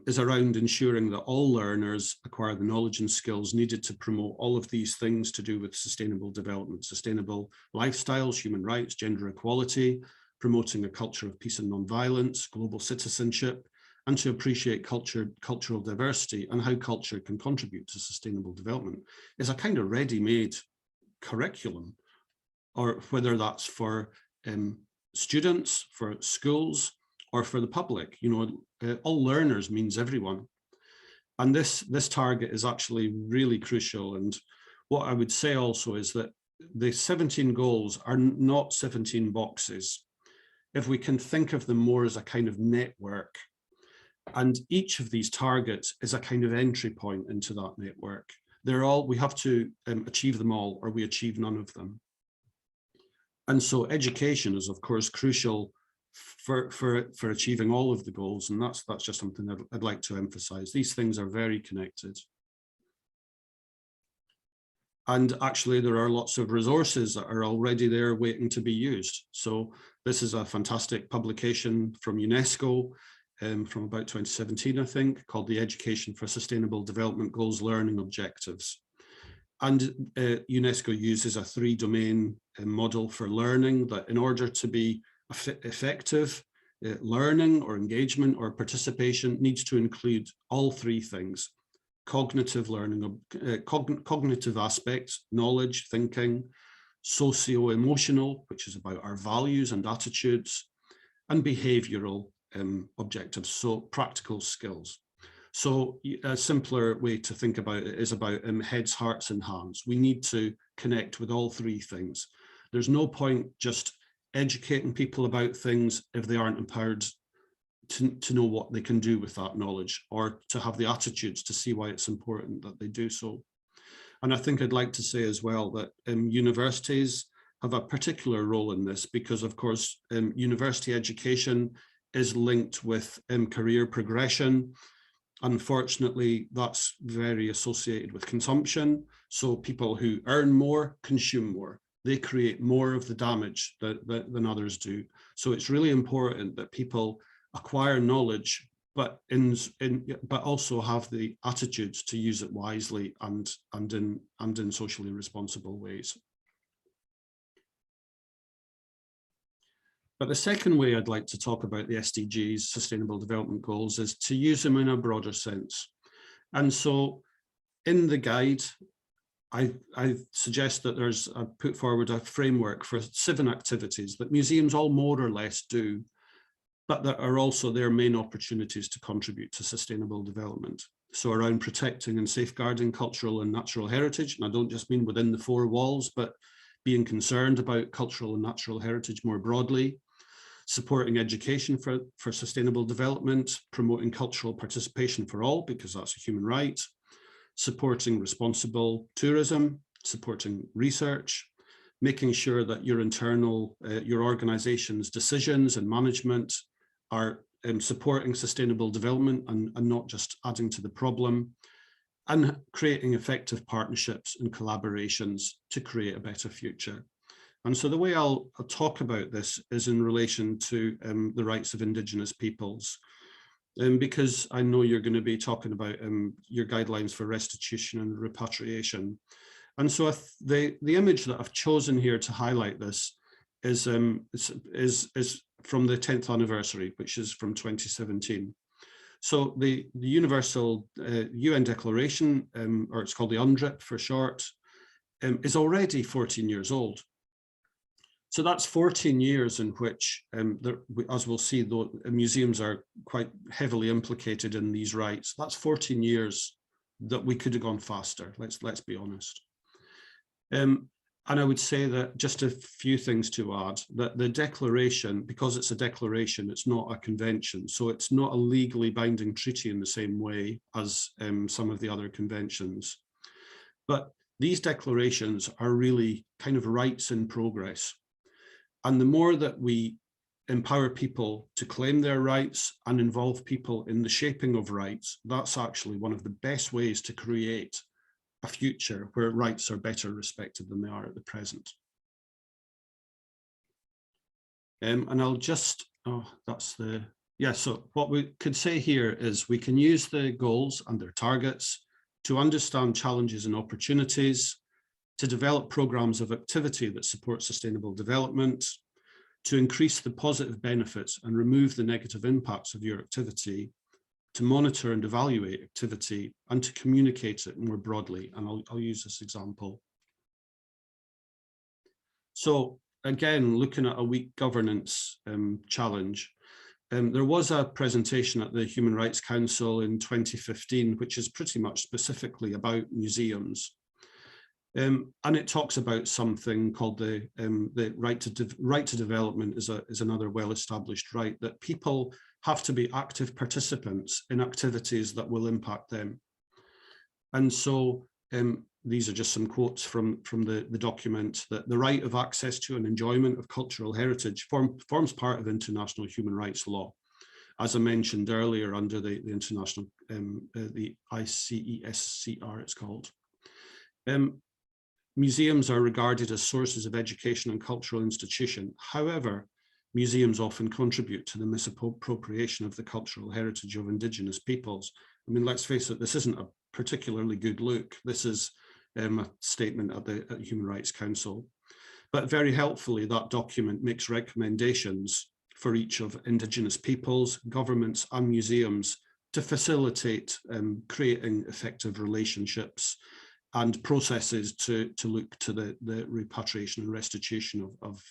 Is around ensuring that all learners acquire the knowledge and skills needed to promote all of these things to do with sustainable development, sustainable lifestyles, human rights, gender equality, promoting a culture of peace and non-violence, global citizenship, and to appreciate cultural diversity and how culture can contribute to sustainable development. Is a kind of ready-made curriculum, or whether that's for students, for schools, or for the public. All learners means everyone. And this target is actually really crucial. And what I would say also is that the 17 goals are not 17 boxes. If we can think of them more as a kind of network, and each of these targets is a kind of entry point into that network. We have to achieve them all, or we achieve none of them. And so education is, of course, crucial for achieving all of the goals, and that's just something I'd like to emphasize. These things are very connected. And actually, there are lots of resources that are already there waiting to be used. So this is a fantastic publication from UNESCO from about 2017, I think, called the Education for Sustainable Development Goals Learning Objectives. And UNESCO uses a 3-domain model for learning, that in order to be effective, learning or engagement or participation needs to include all 3 things: cognitive learning, cognitive aspects, knowledge, thinking, socio-emotional, which is about our values and attitudes, and behavioral objectives, so practical skills. So a simpler way to think about it is about heads, hearts, and hands. We need to connect with all 3 things. There's no point just educating people about things if they aren't empowered to know what they can do with that knowledge, or to have the attitudes to see why it's important that they do so. And I think I'd like to say as well that universities have a particular role in this, because of course university education is linked with career progression. Unfortunately, that's very associated with consumption. So people who earn more consume more. they create more of the damage than others do. So it's really important that people acquire knowledge, but also have the attitudes to use it wisely and in socially responsible ways. But the second way I'd like to talk about the SDGs, Sustainable Development Goals, is to use them in a broader sense. And so in the guide, I suggest that I put forward a framework for 7 activities that museums all more or less do, but that are also their main opportunities to contribute to sustainable development. So around protecting and safeguarding cultural and natural heritage, and I don't just mean within the 4 walls, but being concerned about cultural and natural heritage more broadly, supporting education for sustainable development, promoting cultural participation for all, because that's a human right, supporting responsible tourism, supporting research, making sure that your organization's decisions and management are supporting sustainable development and not just adding to the problem, and creating effective partnerships and collaborations to create a better future. And so the way I'll talk about this is in relation to the rights of Indigenous peoples, because I know you're going to be talking about your guidelines for restitution and repatriation. And so the image that I've chosen here to highlight this is from the 10th anniversary, which is from 2017. So the Universal UN Declaration, or it's called the UNDRIP for short, is already 14 years old. So that's 14 years in which, as we'll see, though, museums are quite heavily implicated in these rights. That's 14 years that we could have gone faster, let's be honest. And I would say that just a few things to add, that the declaration, because it's a declaration, it's not a convention. So it's not a legally binding treaty in the same way as some of the other conventions. But these declarations are really kind of rights in progress. And the more that we empower people to claim their rights and involve people in the shaping of rights, that's actually one of the best ways to create a future where rights are better respected than they are at the present. And I'll just, so what we could say here is we can use the goals and their targets to understand challenges and opportunities, to develop programs of activity that support sustainable development, to increase the positive benefits and remove the negative impacts of your activity, to monitor and evaluate activity, and to communicate it more broadly. And I'll use this example. So again, looking at a weak governance challenge, there was a presentation at the Human Rights Council in 2015, which is pretty much specifically about museums. And it talks about something called the right to development is another well-established right, that people have to be active participants in activities that will impact them. And so these are just some quotes from the document, that the right of access to and enjoyment of cultural heritage forms part of international human rights law. As I mentioned earlier, under the international, the ICESCR it's called. Museums are regarded as sources of education and cultural institution. However, museums often contribute to the misappropriation of the cultural heritage of Indigenous peoples. I mean, let's face it, this isn't a particularly good look. This is a statement at the Human Rights Council. But very helpfully, that document makes recommendations for each of Indigenous peoples, governments and museums to facilitate creating effective relationships and processes to look to the repatriation and restitution of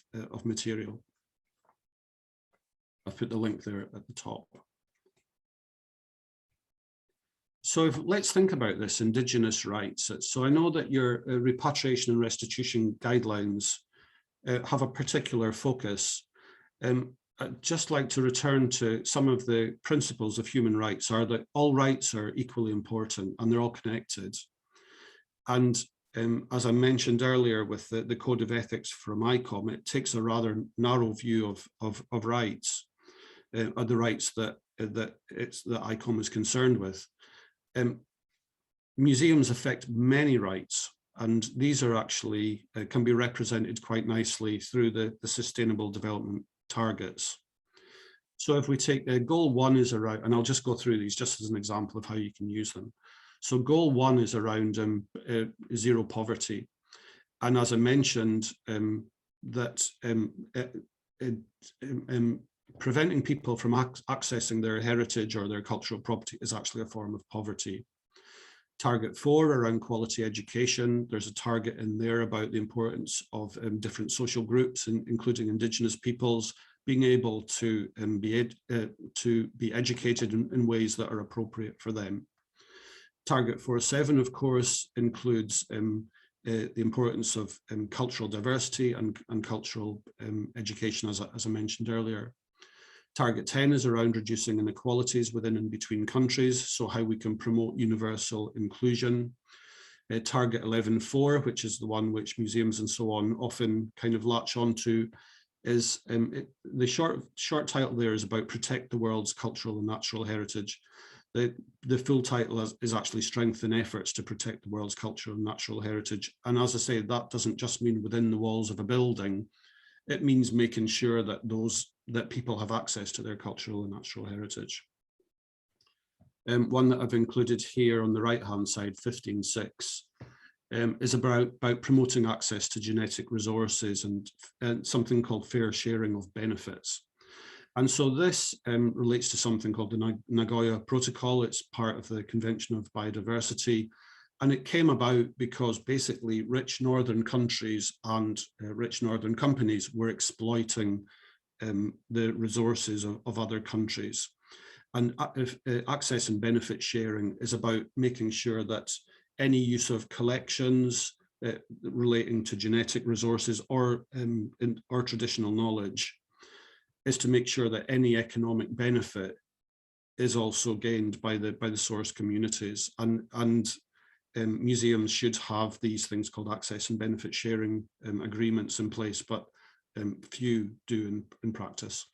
material. I've put the link there at the top. So let's think about this, Indigenous rights. So I know that your repatriation and restitution guidelines have a particular focus. I'd just like to return to some of the principles of human rights, are that all rights are equally important and they're all connected. And as I mentioned earlier with the Code of Ethics from ICOM, it takes a rather narrow view of rights, the rights that ICOM is concerned with. Museums affect many rights, And these are actually, can be represented quite nicely through the Sustainable Development Targets. So if we take goal 1 is around, and I'll just go through these just as an example of how you can use them. So goal 1 is around zero poverty. And as I mentioned, that preventing people from accessing their heritage or their cultural property is actually a form of poverty. Target 4 around quality education, there's a target in there about the importance of different social groups, including Indigenous peoples, being able to be educated in ways that are appropriate for them. Target 4.7, of course, includes the importance of cultural diversity and cultural education, as I mentioned earlier. Target 10 is around reducing inequalities within and between countries, so how we can promote universal inclusion. Target 11.4, which is the one which museums and so on often kind of latch onto, is the short title there is about protect the world's cultural and natural heritage. The full title is actually strengthen efforts to protect the world's cultural and natural heritage. And as I say, that doesn't just mean within the walls of a building. It means making sure that people have access to their cultural and natural heritage. One that I've included here on the right-hand side, 15.6, is about promoting access to genetic resources and something called fair sharing of benefits. And so this relates to something called the Nagoya Protocol. It's part of the Convention of Biodiversity. And it came about because basically rich northern countries and rich northern companies were exploiting the resources of other countries. And access and benefit sharing is about making sure that any use of collections relating to genetic resources or traditional knowledge is to make sure that any economic benefit is also gained by the source communities, and museums should have these things called access and benefit sharing agreements in place, but few do in practice.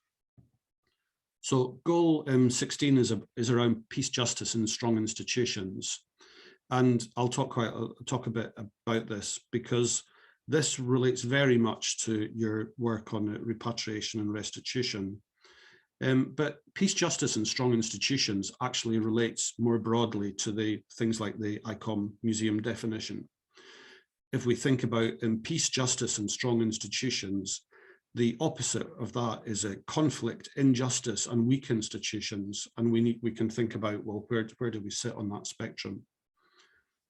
So goal 16 is around peace, justice, and strong institutions, and I'll talk a bit about this because this relates very much to your work on repatriation and restitution. But peace, justice, and strong institutions actually relates more broadly to the things like the ICOM museum definition. If we think about peace, justice, and strong institutions, the opposite of that is a conflict, injustice, and weak institutions. And we can think about, well, where do we sit on that spectrum?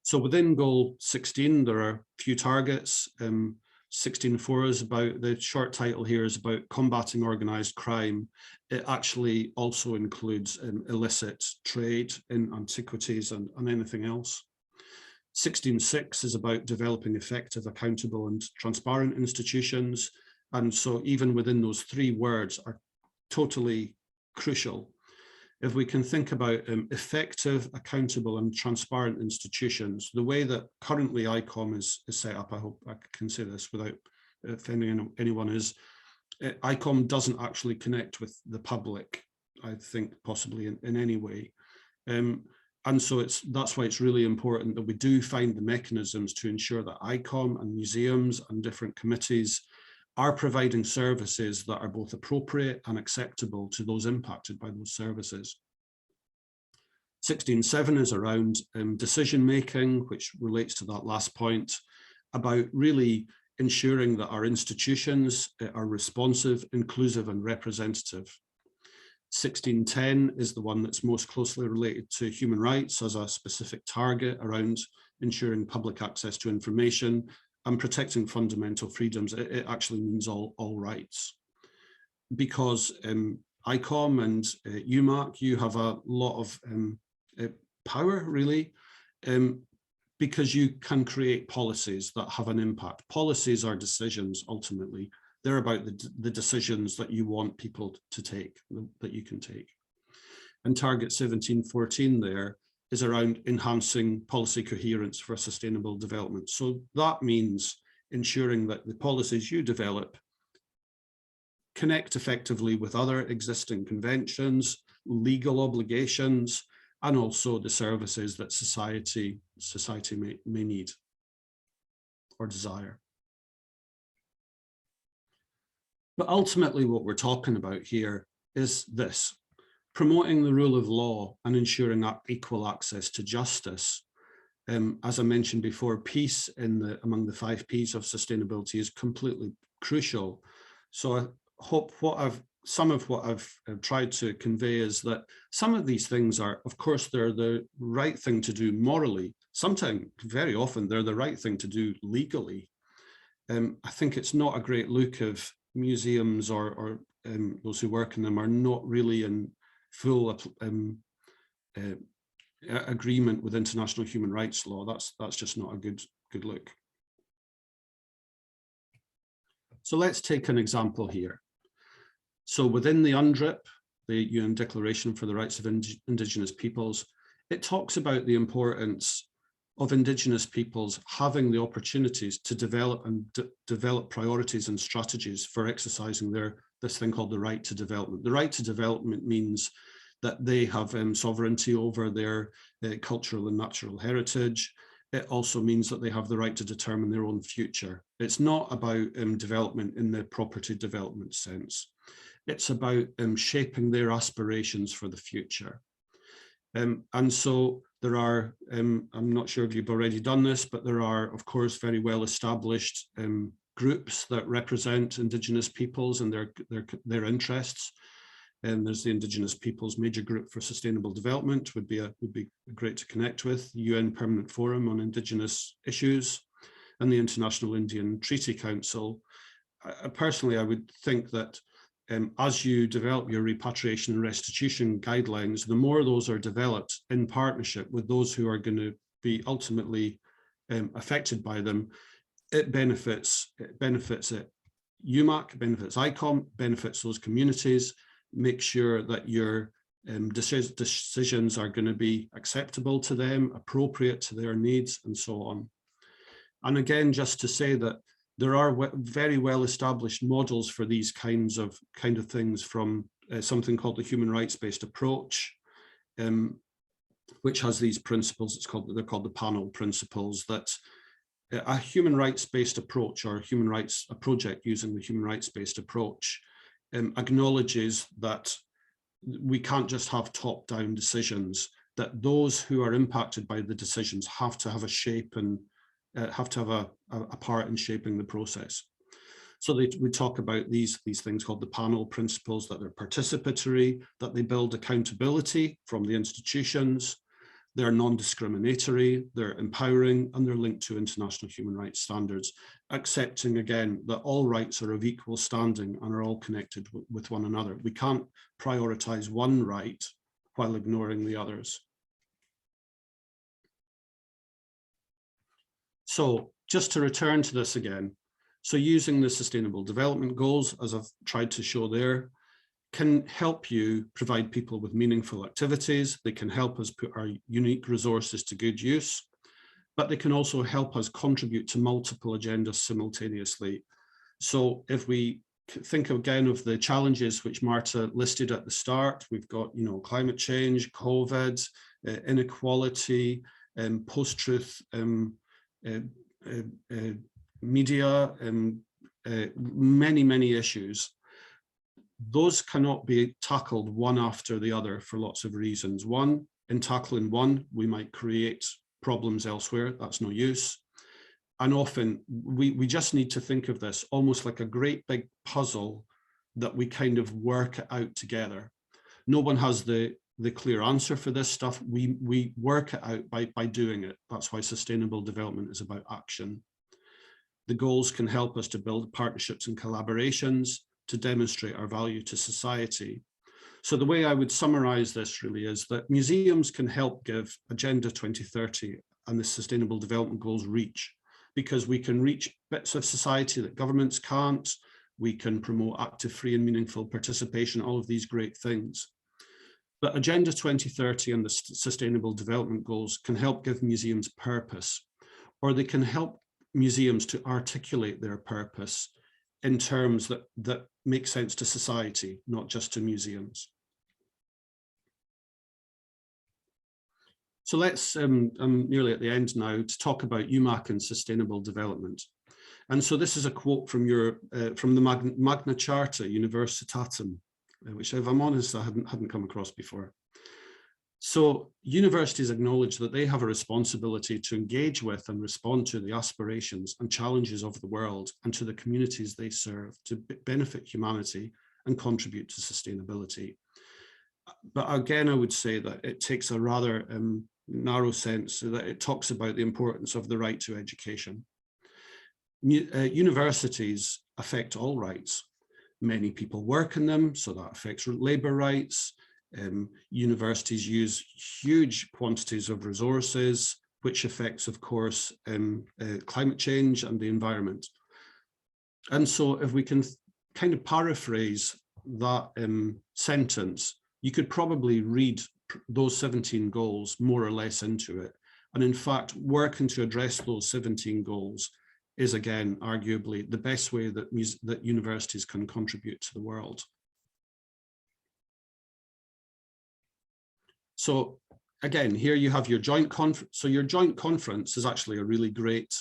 So within goal 16, there are a few targets. 16.4 is about, the short title here is about combating organized crime. It actually also includes illicit trade in antiquities and anything else. 16.6 is about developing effective, accountable, and transparent institutions. And so even within those 3 words are totally crucial. If we can think about effective, accountable, and transparent institutions, the way that currently ICOM is set up, I hope I can say this without offending anyone, is ICOM doesn't actually connect with the public, I think, possibly in any way. And so that's why it's really important that we do find the mechanisms to ensure that ICOM and museums and different committees are providing services that are both appropriate and acceptable to those impacted by those services. 16.7 is around decision-making, which relates to that last point, about really ensuring that our institutions are responsive, inclusive, and representative. 16.10 is the one that's most closely related to human rights as a specific target around ensuring public access to information and protecting fundamental freedoms. It actually means all rights. Because ICOM and UMAC, you have a lot of power, really, because you can create policies that have an impact. Policies are decisions, ultimately. They're about the decisions that you want people to take, that you can take. And target 17.14 there is around enhancing policy coherence for sustainable development. So that means ensuring that the policies you develop connect effectively with other existing conventions, legal obligations, and also the services that society may need. or desire. But ultimately what we're talking about here is this: promoting the rule of law and ensuring equal access to justice. As I mentioned before, peace among the 5 Ps of sustainability is completely crucial. So I hope some of what I've tried to convey is that some of these things are, of course, they're the right thing to do morally. Sometimes, very often, they're the right thing to do legally. I think it's not a great look if museums or those who work in them are not really in full agreement with international human rights law. That's just not a good look. So let's take an example here. So within the UNDRIP, the UN Declaration for the Rights of Indigenous Peoples, it talks about the importance of Indigenous peoples having the opportunities to develop priorities and strategies for exercising this thing called the right to development. The right to development means that they have sovereignty over their cultural and natural heritage. It also means that they have the right to determine their own future. It's not about development in the property development sense. It's about shaping their aspirations for the future. And so there are, I'm not sure if you've already done this, but there are, of course, very well established groups that represent Indigenous peoples and their interests. And there's the Indigenous Peoples Major Group for Sustainable Development would be great to connect with, the UN Permanent Forum on Indigenous Issues, and the International Indian Treaty Council. Personally, I would think that as you develop your repatriation and restitution guidelines, the more those are developed in partnership with those who are going to be ultimately affected by them, it benefits UMAC, benefits ICOM, benefits those communities. Make sure that your decisions are going to be acceptable to them, appropriate to their needs, and so on. And again, just to say that there are very well established models for these kind of things from something called the human rights-based approach, which has these principles. They're called the panel principles. That a human rights-based approach, or a project using the human rights-based approach, acknowledges that we can't just have top-down decisions, that those who are impacted by the decisions have to have a shape and have to have a part in shaping the process. So we talk about these things called the panel principles, that they're participatory, that they build accountability from the institutions, they're non-discriminatory, they're empowering, and they're linked to international human rights standards, accepting again that all rights are of equal standing and are all connected with one another. We can't prioritize one right while ignoring the others. So just to return to this again, so using the Sustainable Development Goals, as I've tried to show there, can help you provide people with meaningful activities. They can help us put our unique resources to good use, but they can also help us contribute to multiple agendas simultaneously. So if we think again of the challenges which Marta listed at the start, we've got, climate change, COVID, inequality, post-truth media, many issues. Those cannot be tackled one after the other for lots of reasons. One, in tackling one, we might create problems elsewhere. That's no use. And often we just need to think of this almost like a great big puzzle that we kind of work out together. No one has the clear answer for this stuff. We work it out by doing it. That's why sustainable development is about action. The goals can help us to build partnerships and collaborations to demonstrate our value to society. So the way I would summarize this really is that museums can help give Agenda 2030 and the Sustainable Development Goals reach, because we can reach bits of society that governments can't. We can promote active, free and meaningful participation, all of these great things. But Agenda 2030 and the Sustainable Development Goals can help give museums purpose, or they can help museums to articulate their purpose in terms that make sense to society, not just to museums. So let's, I'm nearly at the end now, to talk about UMAC and sustainable development. And so this is a quote from from the Magna Charta Universitatum, which, if I'm honest, I hadn't come across before. So universities acknowledge that they have a responsibility to engage with and respond to the aspirations and challenges of the world and to the communities they serve to benefit humanity and contribute to sustainability. But again, I would say that it takes a rather narrow sense, so that it talks about the importance of the right to education. Universities affect all rights. Many people work in them, so that affects labor rights. Universities use huge quantities of resources, which affects, of course, climate change and the environment. And so if we can kind of paraphrase that sentence, you could probably read those 17 goals more or less into it. And in fact, working to address those 17 goals is, again, arguably the best way that universities can contribute to the world. So again, here you have your joint conference. So your joint conference is actually a really great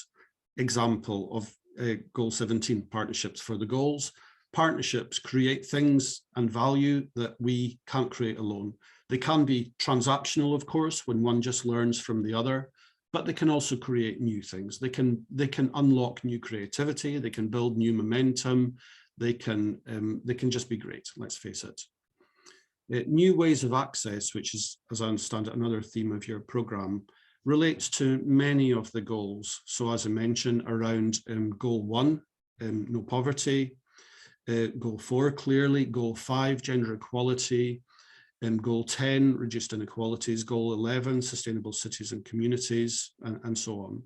example of Goal 17, partnerships for the goals. Partnerships create things and value that we can't create alone. They can be transactional, of course, when one just learns from the other, but they can also create new things. They can unlock new creativity. They can build new momentum. They can just be great, let's face it. New ways of access, which is, as I understand it, another theme of your program, relates to many of the goals. So as I mentioned, around Goal 1, no poverty, Goal 4, clearly, Goal 5, gender equality, Goal 10, reduced inequalities, Goal 11, sustainable cities and communities, and so on.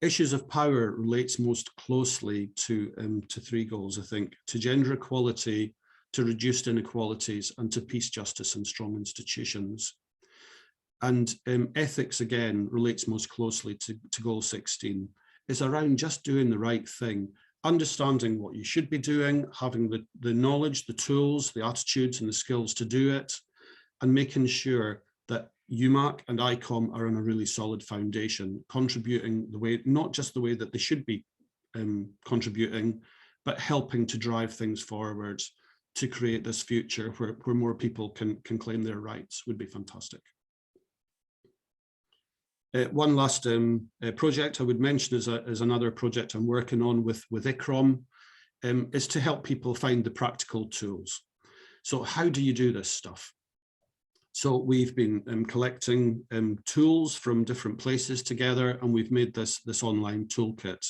Issues of power relates most closely to 3 goals, I think, to gender equality, to reduced inequalities, and to peace, justice, and strong institutions. And ethics, again, relates most closely to Goal 16. It's around just doing the right thing, understanding what you should be doing, having the knowledge, the tools, the attitudes, and the skills to do it, and making sure that UMAC and ICOM are on a really solid foundation, contributing the way, not just the way that they should be contributing, but helping to drive things forward to create this future where more people can claim their rights would be fantastic. One last project I would mention is another project I'm working on with ICOM, is to help people find the practical tools. So how do you do this stuff? So we've been collecting tools from different places together, and we've made this online toolkit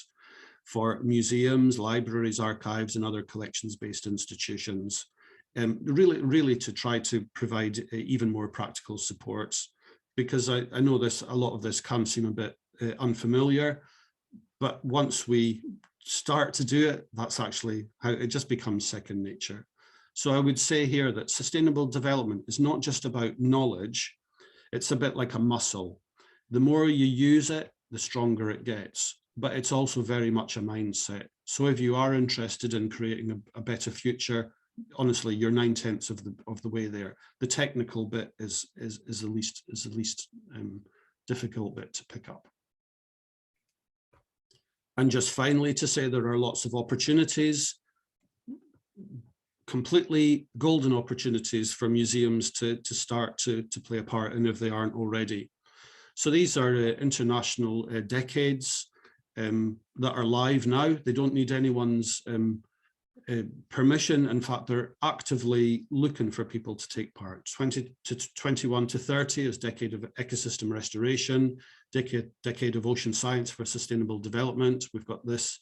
for museums, libraries, archives, and other collections-based institutions, really to try to provide even more practical support. Because I know a lot of this can seem a bit unfamiliar, but once we start to do it, that's actually how it just becomes second nature. So I would say here that sustainable development is not just about knowledge, it's a bit like a muscle. The more you use it, the stronger it gets, but it's also very much a mindset. So if you are interested in creating a better future, honestly, you're 9/10 of the way there. The technical bit is the least difficult bit to pick up. And just finally to say there are lots of opportunities, completely golden opportunities for museums to start to play a part in if they aren't already. So these are international decades that are live now. They don't need anyone's permission. In fact, they're actively looking for people to take part. 21 to 30 is Decade of Ecosystem Restoration, Decade of Ocean Science for Sustainable Development. We've got this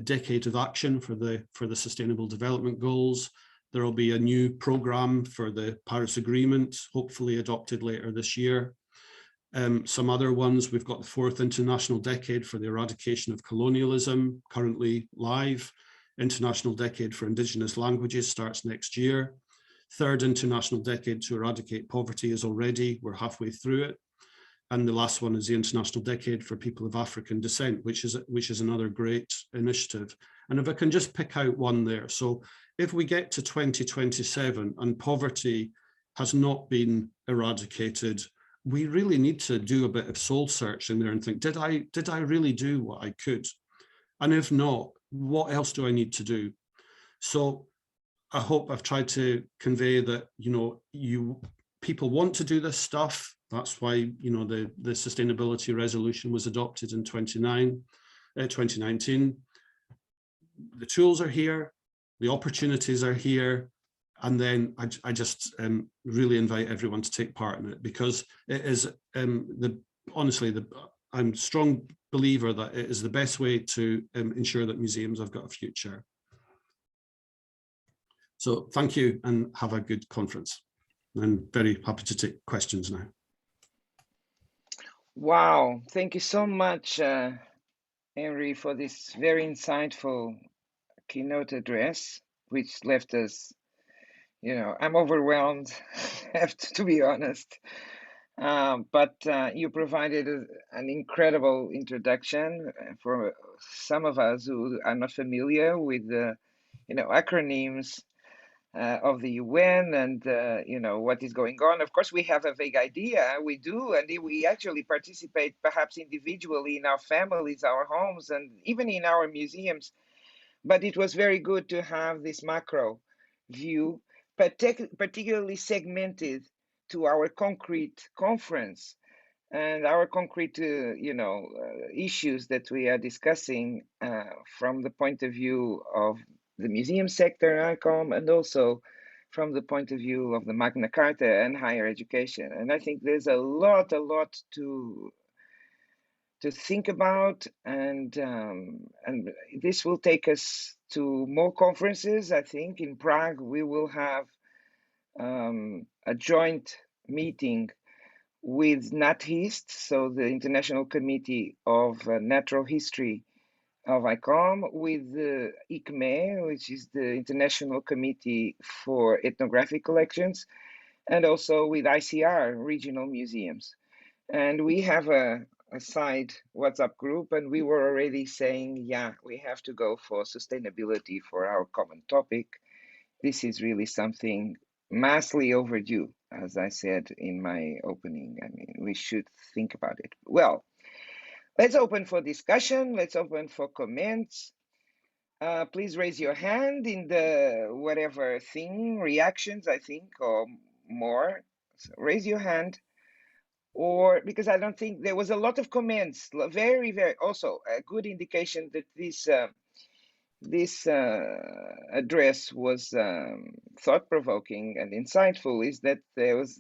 Decade of Action for the Sustainable Development Goals. There will be a new program for the Paris Agreement, hopefully adopted later this year. Some other ones, we've got the 4th International Decade for the Eradication of Colonialism, currently live. International Decade for Indigenous Languages starts next year. 3rd International Decade to Eradicate Poverty is already, we're halfway through it. And the last one is the International Decade for People of African Descent, which is another great initiative. And if I can just pick out one there. So if we get to 2027 and poverty has not been eradicated we really need to do a bit of soul search in there and think, did I really do what I could? And if not, what else do I need to do? So I hope I've tried to convey that, people want to do this stuff. That's why, the sustainability resolution was adopted in 2019. The tools are here, the opportunities are here. And then I just really invite everyone to take part in it, because it is honestly, I'm a strong believer that it is the best way to ensure that museums have got a future. So thank you and have a good conference. I'm very happy to take questions now. Wow, thank you so much, Henry, for this very insightful keynote address, which left us, I'm overwhelmed, have to be honest. But you provided an incredible introduction for some of us who are not familiar with the, acronyms of the UN and, what is going on. Of course, we have a vague idea, we do, and we actually participate perhaps individually in our families, our homes, and even in our museums. But it was very good to have this macro view, particularly segmented to our concrete conference and our concrete, issues that we are discussing from the point of view of the museum sector, ICOM, and also from the point of view of the Magna Carta and higher education. And I think there's a lot to think about, and this will take us to more conferences. I think in Prague we will have a joint meeting with NatHist, so the International Committee of Natural History of ICOM, with the ICME, which is the International Committee for Ethnographic Collections, and also with ICR, regional museums. And we have a side WhatsApp group, and we were already saying, yeah, we have to go for sustainability for our common topic. This is really something massively overdue, as I said in my opening. I mean, we should think about it. Well, let's open for discussion. Let's open for comments. Please raise your hand in the whatever thing, reactions, I think, or more. So raise your hand. Or because I don't think there was a lot of comments, very, very, also a good indication that this address was thought-provoking and insightful is that there's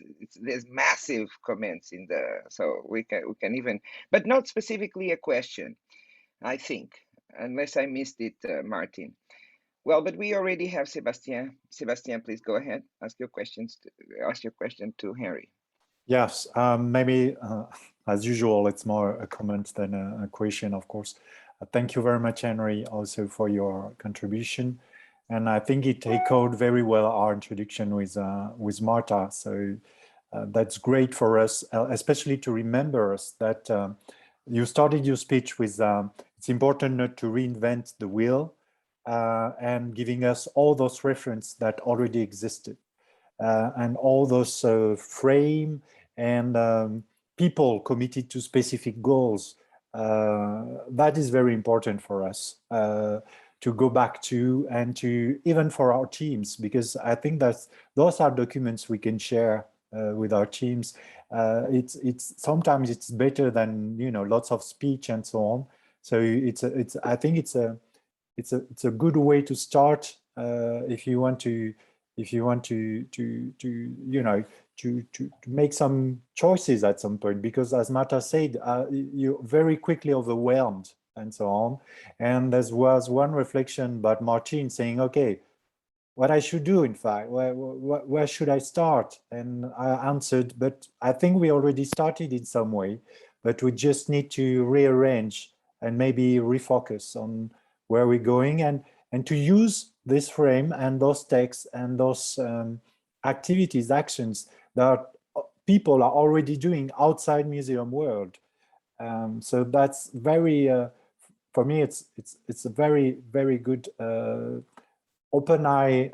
massive comments in the, so we can even, but not specifically a question, I think, unless I missed it, Martin. Well, but we already have Sébastien. Sébastien, please go ahead. Ask your question to Henry. Yes, maybe as usual, it's more a comment than a question, of course. Thank you very much, Henry, also for your contribution. And I think it echoed very well our introduction with Marta. So that's great for us, especially to remember us that you started your speech with, it's important not to reinvent the wheel, and giving us all those references that already existed. And all those frame and people committed to specific goals. That is very important for us to go back to, and to even for our teams, because I think that those are documents we can share with our teams. It's sometimes it's better than lots of speech and so on. So I think it's a good way to start if you want to make some choices at some point, because as Marta said, you're very quickly overwhelmed and so on. And there was one reflection about Martin saying, okay, what I should do, in fact, where should I start? And I answered, but I think we already started in some way, but we just need to rearrange and maybe refocus on where we're going, and to use this frame and those texts and those activities, actions that people are already doing outside museum world. So that's very, for me, it's a very, very good open eye,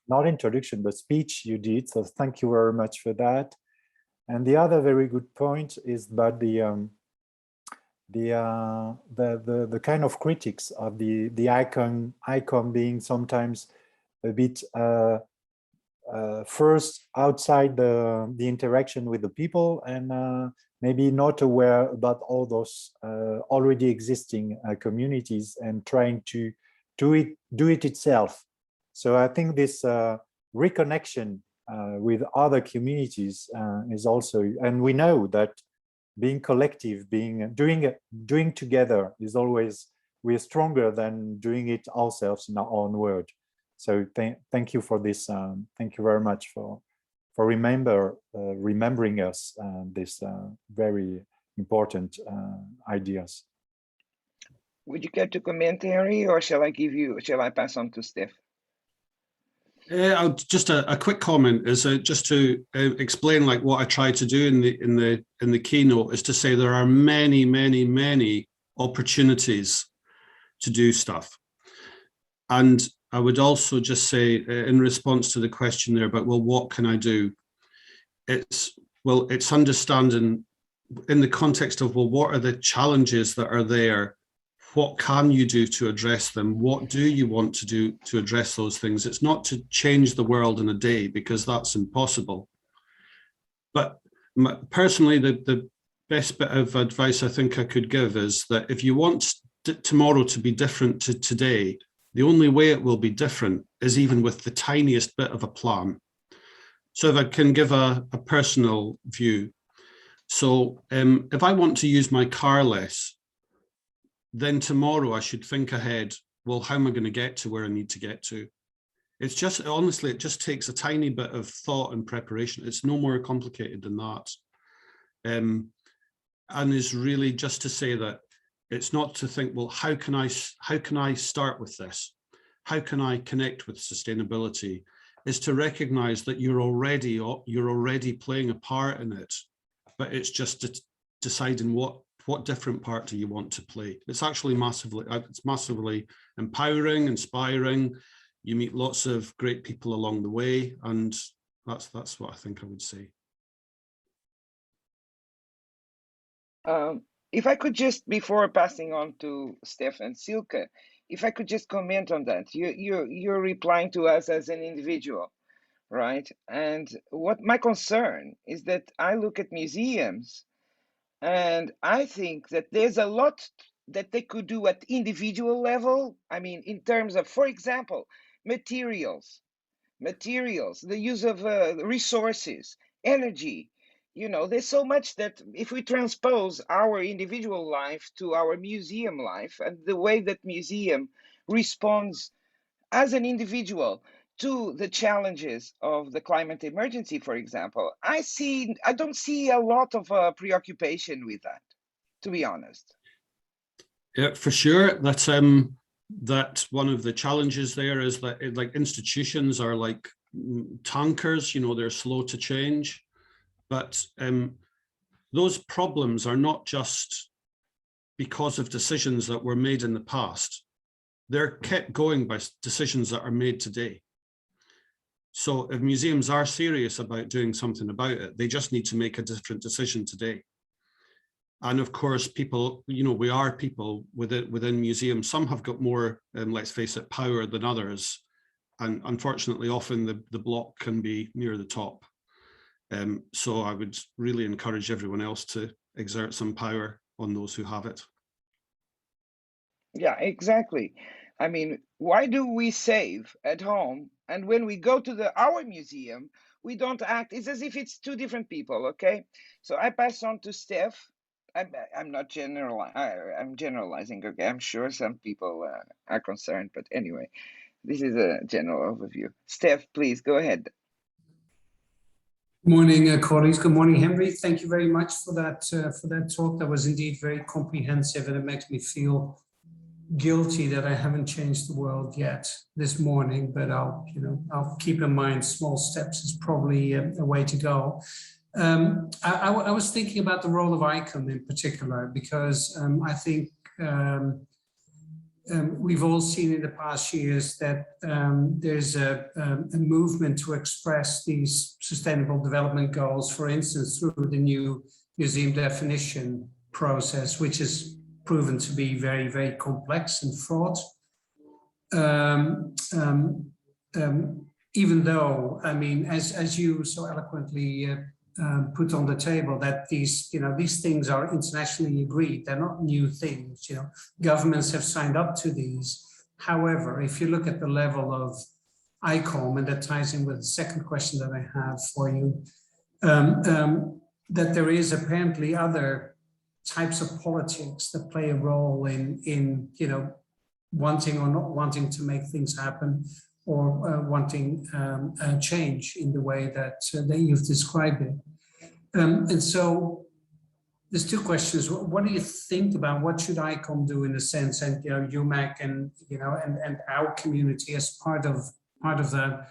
not introduction, but speech you did. So thank you very much for that. And the other very good point is about the kind of critics of the ICOM being sometimes a bit first outside the interaction with the people, and maybe not aware about all those already existing communities and trying to do it itself. So I think this reconnection with other communities is also, and we know that being collective, doing together is always, we're stronger than doing it ourselves in our own word. So thank you for this. Thank you very much for remembering us this very important ideas. Would you care to comment, Harry, or shall I pass on to Steph? Just a quick comment is just to explain like what I try to do in the keynote is to say there are many opportunities to do stuff. And I would also just say in response to the question there about, well, what can I do? It's understanding in the context of, well, what are the challenges that are there? What can you do to address them? What do you want to do to address those things? It's not to change the world in a day, because that's impossible. But personally, the best bit of advice I think I could give is that if you want tomorrow to be different to today, the only way it will be different is even with the tiniest bit of a plan. So if I can give a personal view. So if I want to use my car less, then tomorrow I should think ahead, well, how am I going to get to where I need to get to? It's just, honestly, it just takes a tiny bit of thought and preparation. It's no more complicated than that. And is really just to say that it's not to think, well, how can I start with this? How can I connect with sustainability? Is to recognize that you're already playing a part in it, but it's just deciding what different part do you want to play. It's actually massively empowering, inspiring. You meet lots of great people along the way, and that's what I think I would say. If I could just, before passing on to Steph and Silke, if I could just comment on that. You're replying to us as an individual, right? And what my concern is that I look at museums and I think that there's a lot that they could do at individual level. I mean, in terms of, for example, materials, the use of resources, energy. You know, there's so much that if we transpose our individual life to our museum life and the way that museum responds as an individual to the challenges of the climate emergency, for example, I don't see a lot of preoccupation with that, to be honest. Yeah, for sure. That's one of the challenges there is that like institutions are like tankers, you know, they're slow to change, but those problems are not just because of decisions that were made in the past. They're kept going by decisions that are made today. So if museums are serious about doing something about it, they just need to make a different decision today. And of course, people, you know, we are people within museums. Some have got more, let's face it, power than others. And unfortunately, often the block can be near the top. So I would really encourage everyone else to exert some power on those who have it. Yeah, exactly. I mean, why do we save at home? And when we go to our museum, we don't act, it's as if it's two different people, okay? So I pass on to Steph. I'm not I'm generalizing, okay? I'm sure some people are concerned, but anyway, this is a general overview. Steph, please go ahead. Good morning, colleagues. Good morning, Henry. Thank you very much for that talk. That was indeed very comprehensive, and it makes me feel guilty that I haven't changed the world yet this morning. But I'll keep in mind small steps is probably a way to go. I was thinking about the role of ICOM in particular, because I think we've all seen in the past years that there's a movement to express these sustainable development goals, for instance, through the new museum definition process, which has proven to be very, very complex and fraught. Even though, I mean, as you so eloquently put on the table, that these things are internationally agreed. They're not new things. Governments have signed up to these. However, if you look at the level of ICOM, and that ties in with the second question that I have for you, that there is apparently other types of politics that play a role in wanting or not wanting to make things happen, or wanting change in the way that you've described it. And so there's two questions. What do you think about what should ICOM do in a sense, and UMAC and and our community as part of that,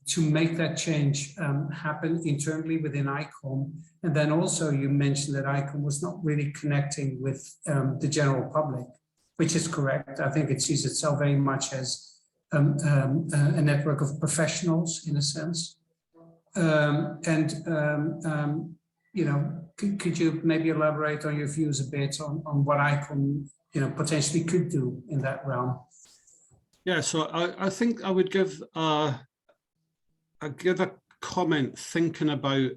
to make that change happen internally within ICOM? And then also you mentioned that ICOM was not really connecting with the general public, which is correct. I think it sees itself very much as a network of professionals in a sense. Could you maybe elaborate on your views a bit on what ICOM potentially could do in that realm? Yeah, so I think I would give a comment thinking about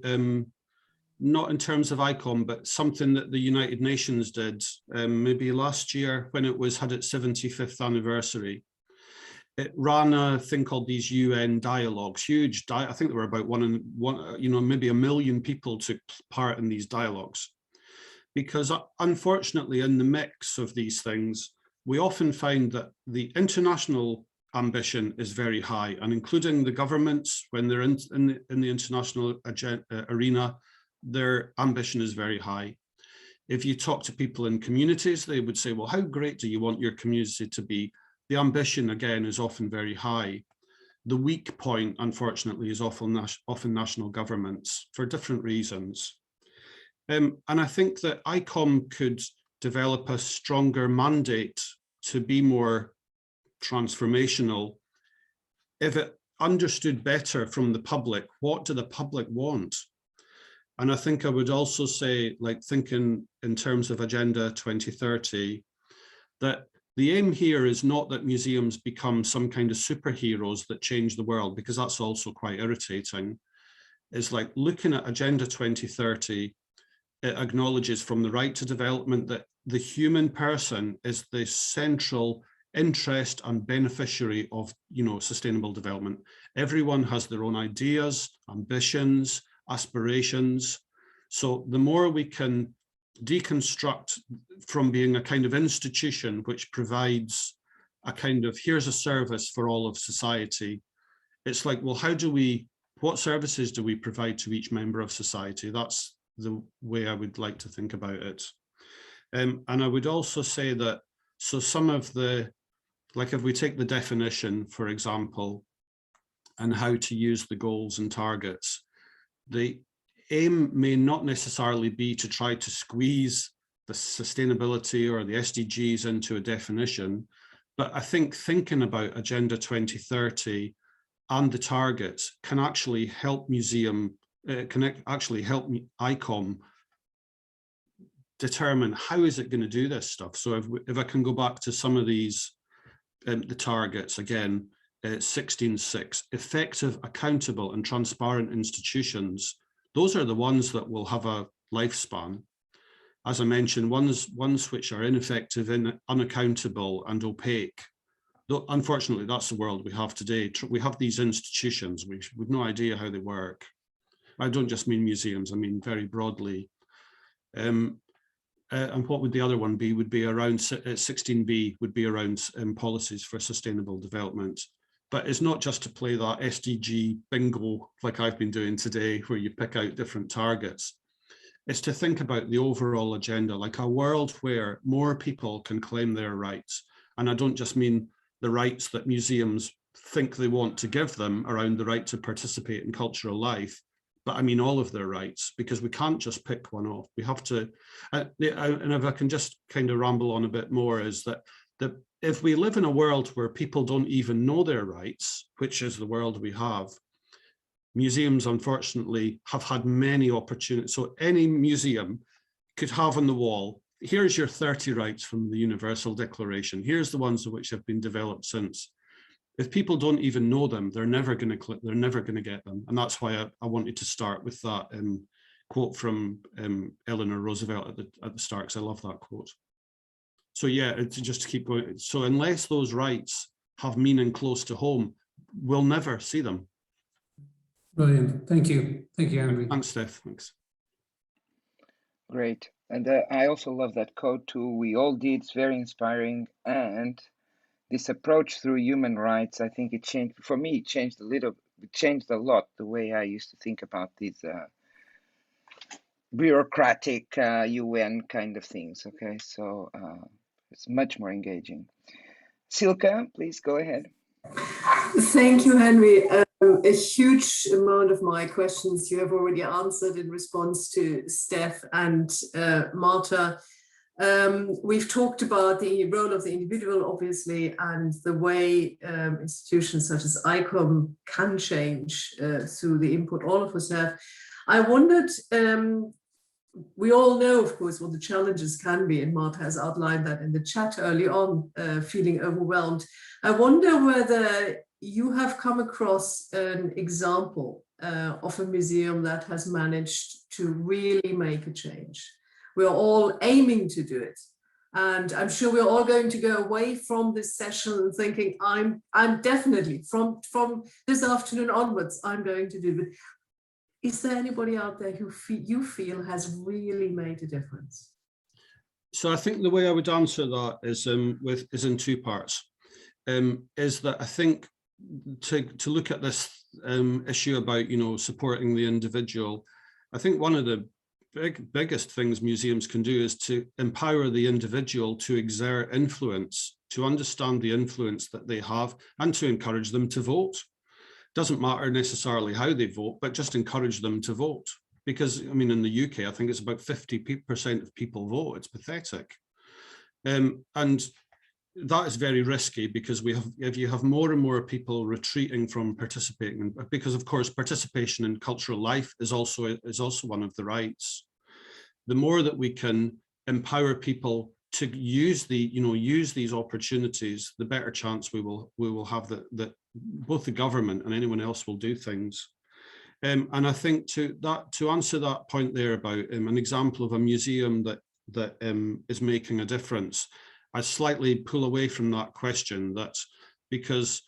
not in terms of ICOM, but something that the United Nations did maybe last year when it had its 75th anniversary. It ran a thing called these UN dialogues, huge. I think there were about maybe 1 million people took part in these dialogues, because unfortunately, in the mix of these things, we often find that the international ambition is very high, and including the governments when they're in the international arena, their ambition is very high. If you talk to people in communities, they would say, well, how great do you want your community to be? The ambition, again, is often very high. The weak point, unfortunately, is often national governments for different reasons. And I think that ICOM could develop a stronger mandate to be more transformational if it understood better from the public, what do the public want? And I think I would also say, like thinking in terms of Agenda 2030, that the aim here is not that museums become some kind of superheroes that change the world, because that's also quite irritating. It's like looking at Agenda 2030, it acknowledges from the right to development that the human person is the central interest and beneficiary of sustainable development. Everyone has their own ideas, ambitions, aspirations. So the more we can deconstruct from being a kind of institution which provides a kind of, here's a service for all of society. It's like, well, what services do we provide to each member of society? That's the way I would like to think about it. And I would also say that, so some of the, like if we take the definition, for example, and how to use the goals and targets, the aim may not necessarily be to try to squeeze the sustainability or the SDGs into a definition, but I think thinking about Agenda 2030 and the targets can actually help ICOM determine how is it going to do this stuff. So if I can go back to some of these, the targets again, 16.6, effective, accountable and transparent institutions. Those are the ones that will have a lifespan. As I mentioned, ones which are ineffective, unaccountable and opaque. Though, unfortunately, that's the world we have today. We have these institutions, we've no idea how they work. I don't just mean museums, I mean very broadly. And what would the other one be? Would be around 16B, would be around policies for sustainable development. But it's not just to play that SDG bingo like I've been doing today, where you pick out different targets. It's to think about the overall agenda, like a world where more people can claim their rights. And I don't just mean the rights that museums think they want to give them around the right to participate in cultural life, but I mean all of their rights, because we can't just pick one off. We have to, and if I can just kind of ramble on a bit more, is that if we live in a world where people don't even know their rights, which is the world we have, museums, unfortunately, have had many opportunities. So any museum could have on the wall, here's your 30 rights from the Universal Declaration. Here's the ones which have been developed since. If people don't even know them, they're never going to get them. And that's why I wanted to start with that quote from Eleanor Roosevelt at the start, because I love that quote. So yeah, it's just to keep going. So unless those rights have meaning close to home, we'll never see them. Brilliant. Thank you. Thank you, Henry. Thanks, Steph. Thanks. Great. And I also love that quote too. We all did. It's very inspiring. And this approach through human rights, I think it changed, for me, it changed a lot the way I used to think about these bureaucratic UN kind of things. Okay, so it's much more engaging. Silke, please go ahead. Thank you, Henry. A huge amount of my questions you have already answered in response to Steph and Marta. We've talked about the role of the individual, obviously, and the way institutions such as ICOM can change through the input all of us have. I wondered, we all know, of course, what the challenges can be, and Marta has outlined that in the chat early on, feeling overwhelmed. I wonder whether you have come across an example of a museum that has managed to really make a change. We're all aiming to do it. And I'm sure we're all going to go away from this session thinking, I'm definitely, from this afternoon onwards, I'm going to do it. Is there anybody out there who you feel has really made a difference? So I think the way I would answer that is in two parts. Is that I think to look at this issue about supporting the individual, I think one of the biggest things museums can do is to empower the individual to exert influence, to understand the influence that they have, and to encourage them to vote. Doesn't matter necessarily how they vote, but just encourage them to vote. Because, I mean, in the UK, I think it's about 50% of people vote. It's pathetic. And that is very risky, because if you have more and more people retreating from participating, because of course participation in cultural life is also one of the rights. The more that we can empower people to use these opportunities, the better chance we will have that both the government and anyone else will do things. And I think to answer that point there about an example of a museum that is making a difference, I slightly pull away from that question, because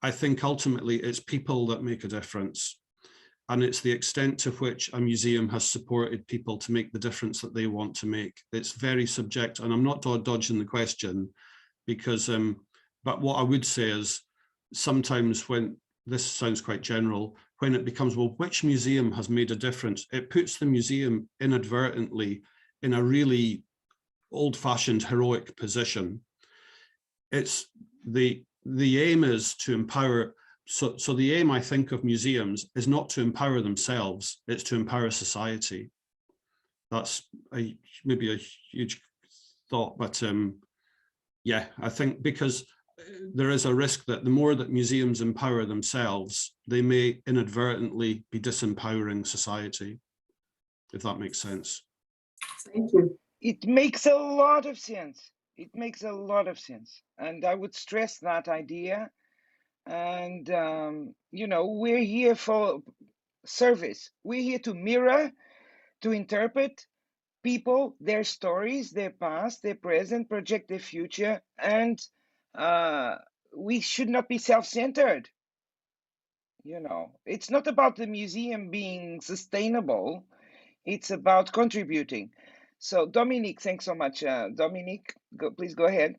I think ultimately it's people that make a difference. And it's the extent to which a museum has supported people to make the difference that they want to make. It's very subjective, and I'm not dodging the question, because, but what I would say is sometimes when, this sounds quite general, when it becomes, well, which museum has made a difference? It puts the museum inadvertently in a really old-fashioned heroic position. It's the aim is to empower. So the aim, I think, of museums is not to empower themselves, it's to empower society. That's maybe a huge thought, but yeah, I think because there is a risk that the more that museums empower themselves, they may inadvertently be disempowering society, if that makes sense. Thank you. It makes a lot of sense. It makes a lot of sense. And I would stress that idea. And, we're here for service. We're here to mirror, to interpret people, their stories, their past, their present, project their future. And we should not be self-centered. It's not about the museum being sustainable. It's about contributing. So Dominique, thanks so much. Dominique, please go ahead.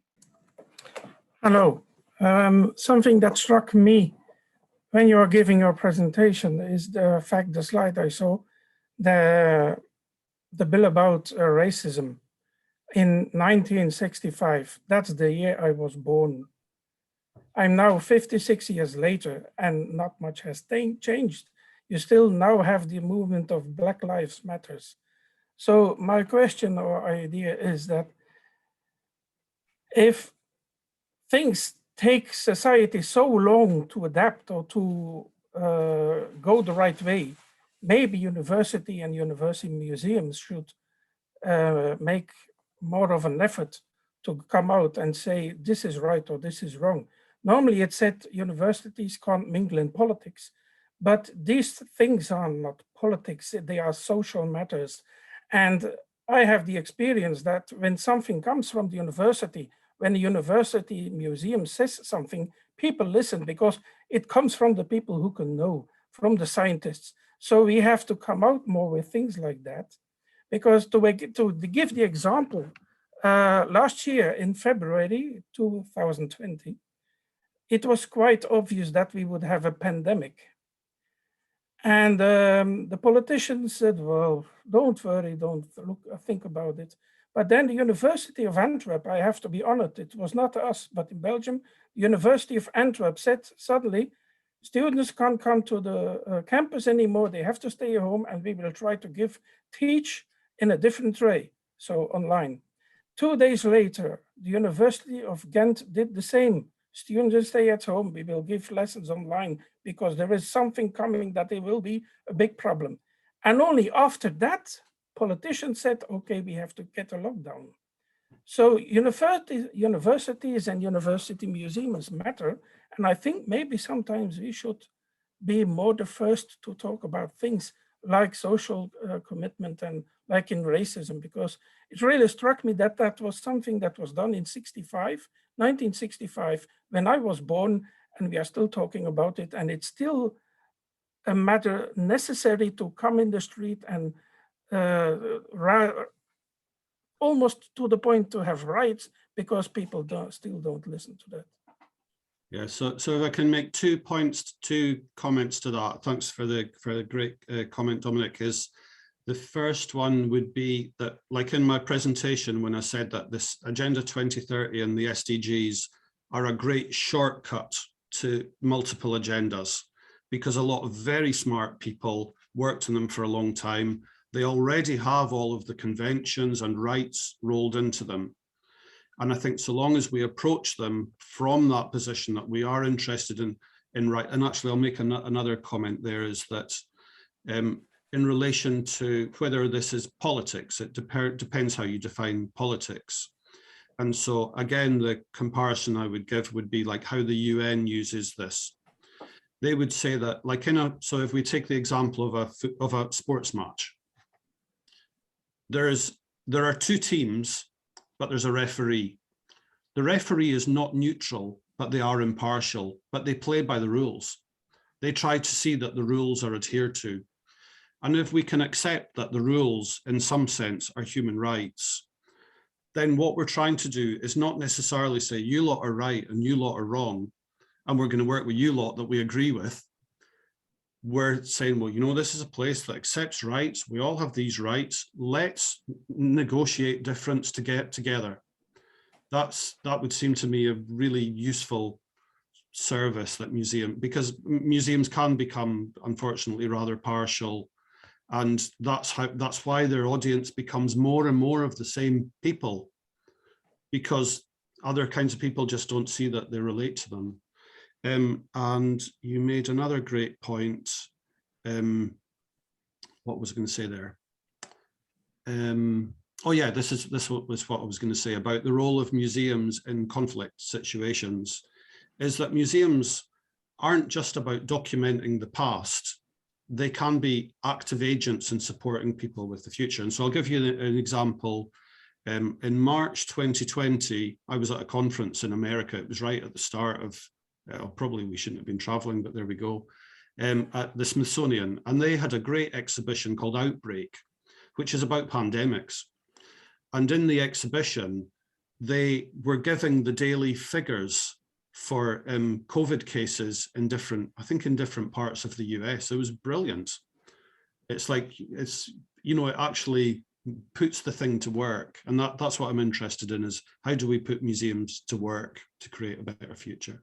Hello. Something that struck me when you were giving your presentation is the fact, the slide I saw, the bill about racism in 1965. That's the year I was born. I'm now 56 years later and not much has changed. You still now have the movement of Black Lives Matters. So my question or idea is that if things take society so long to adapt or to go the right way. Maybe university and university museums should make more of an effort to come out and say this is right or this is wrong. Normally it's said universities can't mingle in politics, but these things are not politics, they are social matters. And I have the experience that when something comes from the university, when a university museum says something, people listen because it comes from the people who can know, from the scientists. So we have to come out more with things like that. Because to give the example, last year in February 2020, it was quite obvious that we would have a pandemic. And the politicians said, well, don't worry, don't think about it. But then the University of Antwerp, I have to be honored, it was not us, but in Belgium, the University of Antwerp said suddenly, students can't come to the campus anymore, they have to stay at home, and we will try to teach in a different way, so online. 2 days later, the University of Ghent did the same. Students stay at home, we will give lessons online because there is something coming that it will be a big problem. And only after that, politicians said, okay, we have to get a lockdown. So universities and university museums matter. And I think maybe sometimes we should be more the first to talk about things like social commitment and like in racism, because it really struck me that that was something that was done in 1965, when I was born, and we are still talking about it. And it's still a matter necessary to come in the street and almost to the point to have rights, because people still don't listen to that. Yeah, so if I can make 2 comments to that. Thanks for the great comment, Dominic. Is the first one would be that, like in my presentation, when I said that this Agenda 2030 and the SDGs are a great shortcut to multiple agendas, because a lot of very smart people worked on them for a long time. They already have all of the conventions and rights rolled into them. And I think so long as we approach them from that position that we are interested in right, and actually I'll make another comment there, is that in relation to whether this is politics, it depends how you define politics. And so again, the comparison I would give would be like how the UN uses this. They would say that, like so if we take the example of a sports match, there are 2 teams, but there's a referee. The referee is not neutral, but they are impartial, but they play by the rules. They try to see that the rules are adhered to. And if we can accept that the rules, in some sense, are human rights, then what we're trying to do is not necessarily say, you lot are right and you lot are wrong, and we're going to work with you lot that we agree with. We're saying, well, you know, this is a place that accepts rights. We all have these rights. Let's negotiate difference to get together. That would seem to me a really useful service that because museums can become, unfortunately, rather partial. And that's why their audience becomes more and more of the same people, because other kinds of people just don't see that they relate to them. And you made another great point. What was I going to say there? Oh yeah, this was what I was going to say about the role of museums in conflict situations, is that museums aren't just about documenting the past. They can be active agents in supporting people with the future. And so I'll give you an example. In March 2020, I was at a conference in America. It was right at the start of, probably we shouldn't have been traveling, but there we go, at the Smithsonian. And they had a great exhibition called Outbreak, which is about pandemics. And in the exhibition, they were giving the daily figures for COVID cases in different parts of the US. It was brilliant. It's like, it actually puts the thing to work. And that's what I'm interested in, is how do we put museums to work to create a better future?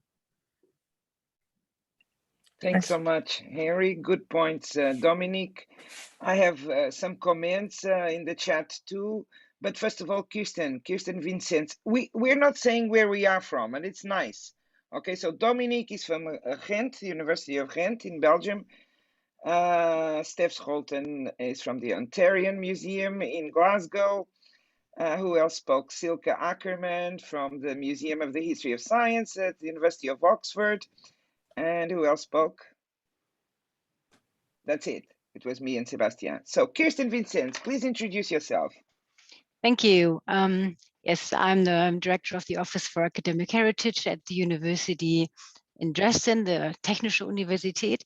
Thanks so much, Henry. Good points, Dominic. I have some comments in the chat too. But first of all, Kirsten Vincent, we're not saying where we are from, and it's nice. Okay, so Dominique is from Ghent, the University of Ghent in Belgium. Steph Scholten is from the Ontarian Museum in Glasgow. Who else spoke? Silke Ackerman from the Museum of the History of Science at the University of Oxford. And who else spoke? That's it. It was me and Sébastien. So Kirsten Vincent, please introduce yourself. Thank you. Yes, I'm the director of the Office for Academic Heritage at the University in Dresden, the Technische Universität.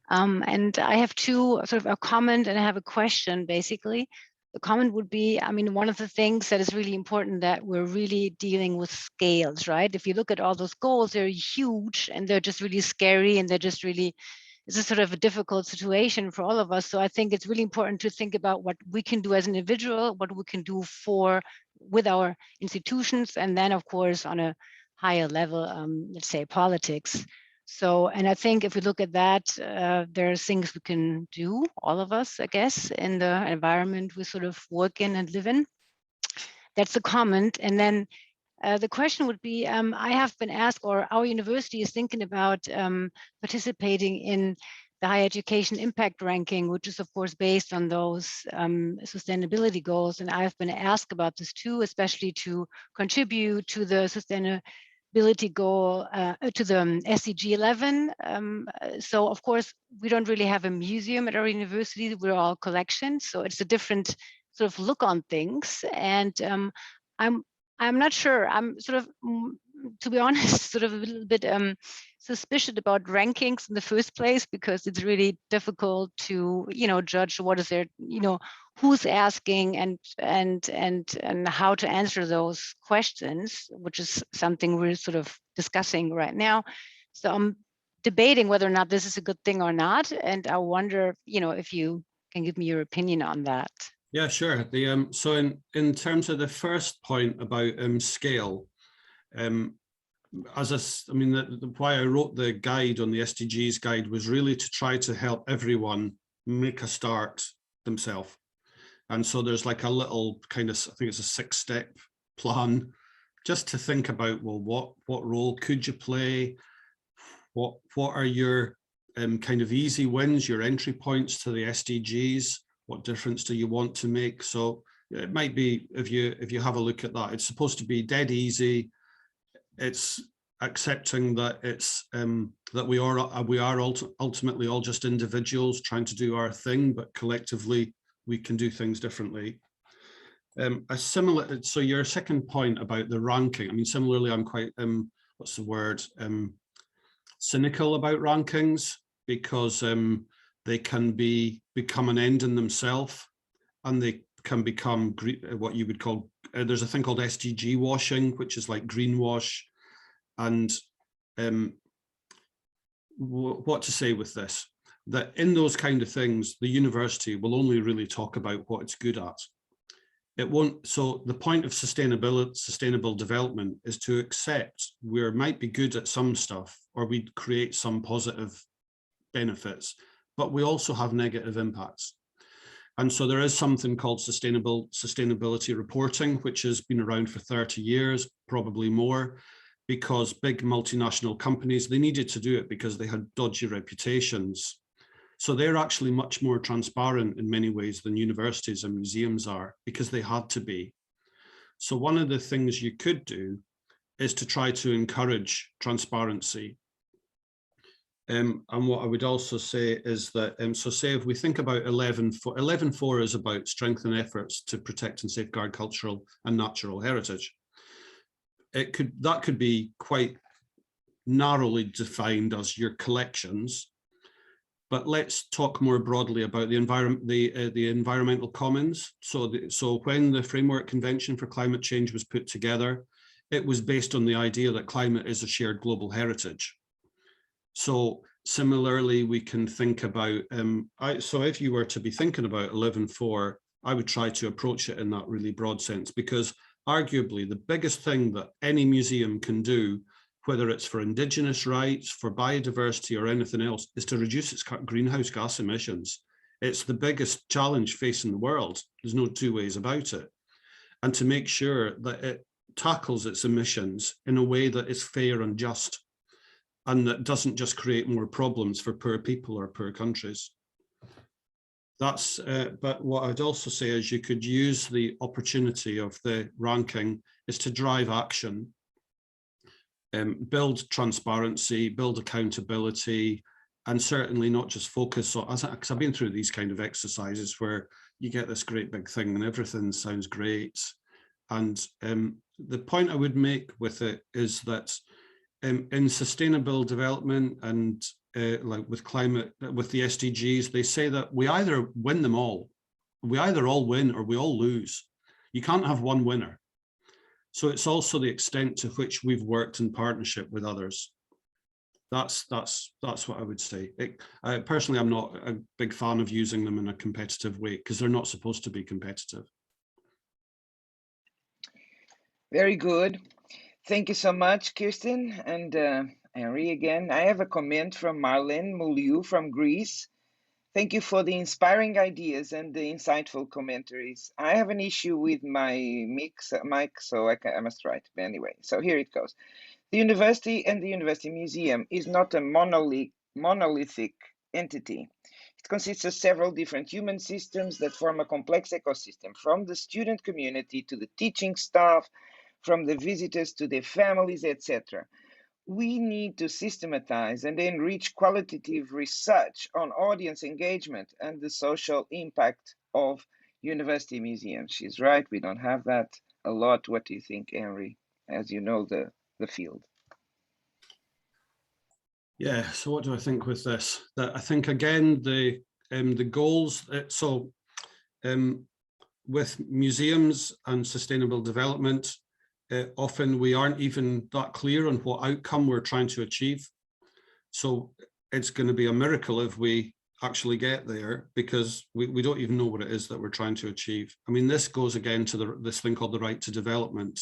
And I have two, sort of a comment and I have a question, basically. The comment would be, I mean, one of the things that is really important that we're really dealing with scales, right? If you look at all those goals, they're huge and they're just really scary and they're just really, it's a sort of a difficult situation for all of us. So I think it's really important to think about what we can do as an individual, what we can do with our institutions, and then of course on a higher level, let's say politics. So, and I think if we look at that, there are things we can do, all of us, I guess, in the environment we sort of work in and live in. That's the comment. And then the question would be, I have been asked, or our university is thinking about participating in the higher education impact ranking, which is of course based on those sustainability goals. And I've been asked about this too, especially to contribute to the sustainability goal, to the SDG 11. So of course, we don't really have a museum at our university, we're all collections. So it's a different sort of look on things. And I'm not sure, I'm sort of, to be honest, sort of a little bit suspicious about rankings in the first place, because it's really difficult to, judge what is there, who's asking and how to answer those questions, which is something we're sort of discussing right now. So I'm debating whether or not this is a good thing or not. And I wonder, if you can give me your opinion on that. Yeah, sure. So in terms of the first point about scale, why I wrote the guide on the SDGs guide was really to try to help everyone make a start themselves. And so there's like a little kind of, I think it's a 6-step plan, just to think about, well, what role could you play? What are your kind of easy wins, your entry points to the SDGs? What difference do you want to make? So it might be, if you have a look at that, it's supposed to be dead easy. It's accepting that it's that we are ultimately all just individuals trying to do our thing, but collectively we can do things differently. So your second point about the ranking, I mean, similarly, I'm quite what's the word, cynical about rankings, because they can become an end in themselves, and they can become what you would call, there's a thing called SDG washing, which is like greenwash. And what to say with this, that in those kind of things, the university will only really talk about what it's good at. It won't. So the point of sustainable development is to accept we might be good at some stuff, or we create some positive benefits, but we also have negative impacts. And so there is something called sustainability reporting, which has been around for 30 years, probably more, because big multinational companies, they needed to do it because they had dodgy reputations. So they're actually much more transparent in many ways than universities and museums are, because they had to be. So one of the things you could do is to try to encourage transparency. And what I would also say is that, so say if we think about 11.4 is about strengthen efforts to protect and safeguard cultural and natural heritage. That could be quite narrowly defined as your collections, but let's talk more broadly about the environmental commons. So when the Framework Convention for Climate Change was put together, it was based on the idea that climate is a shared global heritage. So similarly, we can think about, so if you were to be thinking about 11.4, I would try to approach it in that really broad sense, because arguably the biggest thing that any museum can do, whether it's for Indigenous rights, for biodiversity or anything else, is to reduce its greenhouse gas emissions. It's the biggest challenge facing the world. There's no two ways about it. and to make sure that it tackles its emissions in a way that is fair and just, and that doesn't just create more problems for poor people or poor countries. That's, but what I'd also say is you could use the opportunity of the ranking is to drive action, build transparency, build accountability, and certainly not just focus on, because I've been through these kind of exercises where you get this great big thing and everything sounds great. And the point I would make with it is that in sustainable development and like with climate, with the SDGs, they say that we either win them all. We either all win or we all lose. You can't have one winner. So it's also the extent to which we've worked in partnership with others. That's what I would say. Personally, I'm not a big fan of using them in a competitive way because they're not supposed to be competitive. Very good. Thank you so much, Kirsten and Henry again. I have a comment from Marlene Mouliou from Greece. Thank you for the inspiring ideas and the insightful commentaries. I have an issue with my mic, so I must write. But anyway, so here it goes. The university and the University Museum is not a monolithic entity. It consists of several different human systems that form a complex ecosystem, from the student community to the teaching staff, from the visitors to their families, etc. We need to systematize and enrich qualitative research on audience engagement and the social impact of university museums. She's right, we don't have that a lot. What do you think, Henry, as you know the field? Yeah, so what do I think with this? That I think, again, the goals, with museums and sustainable development, often we aren't even that clear on what outcome we're trying to achieve. So it's going to be a miracle if we actually get there, because we don't even know what it is that we're trying to achieve. I mean, this goes again to this thing called the right to development,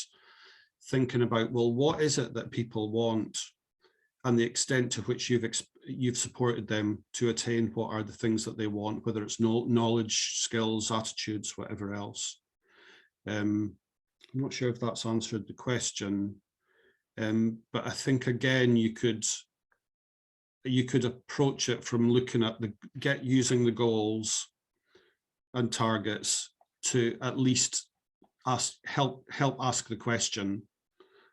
thinking about, well, what is it that people want and the extent to which you've supported them to attain what are the things that they want, whether it's knowledge, skills, attitudes, whatever else. I'm not sure if that's answered the question, but I think, again, you could approach it from looking at using the goals and targets to at least help ask the question.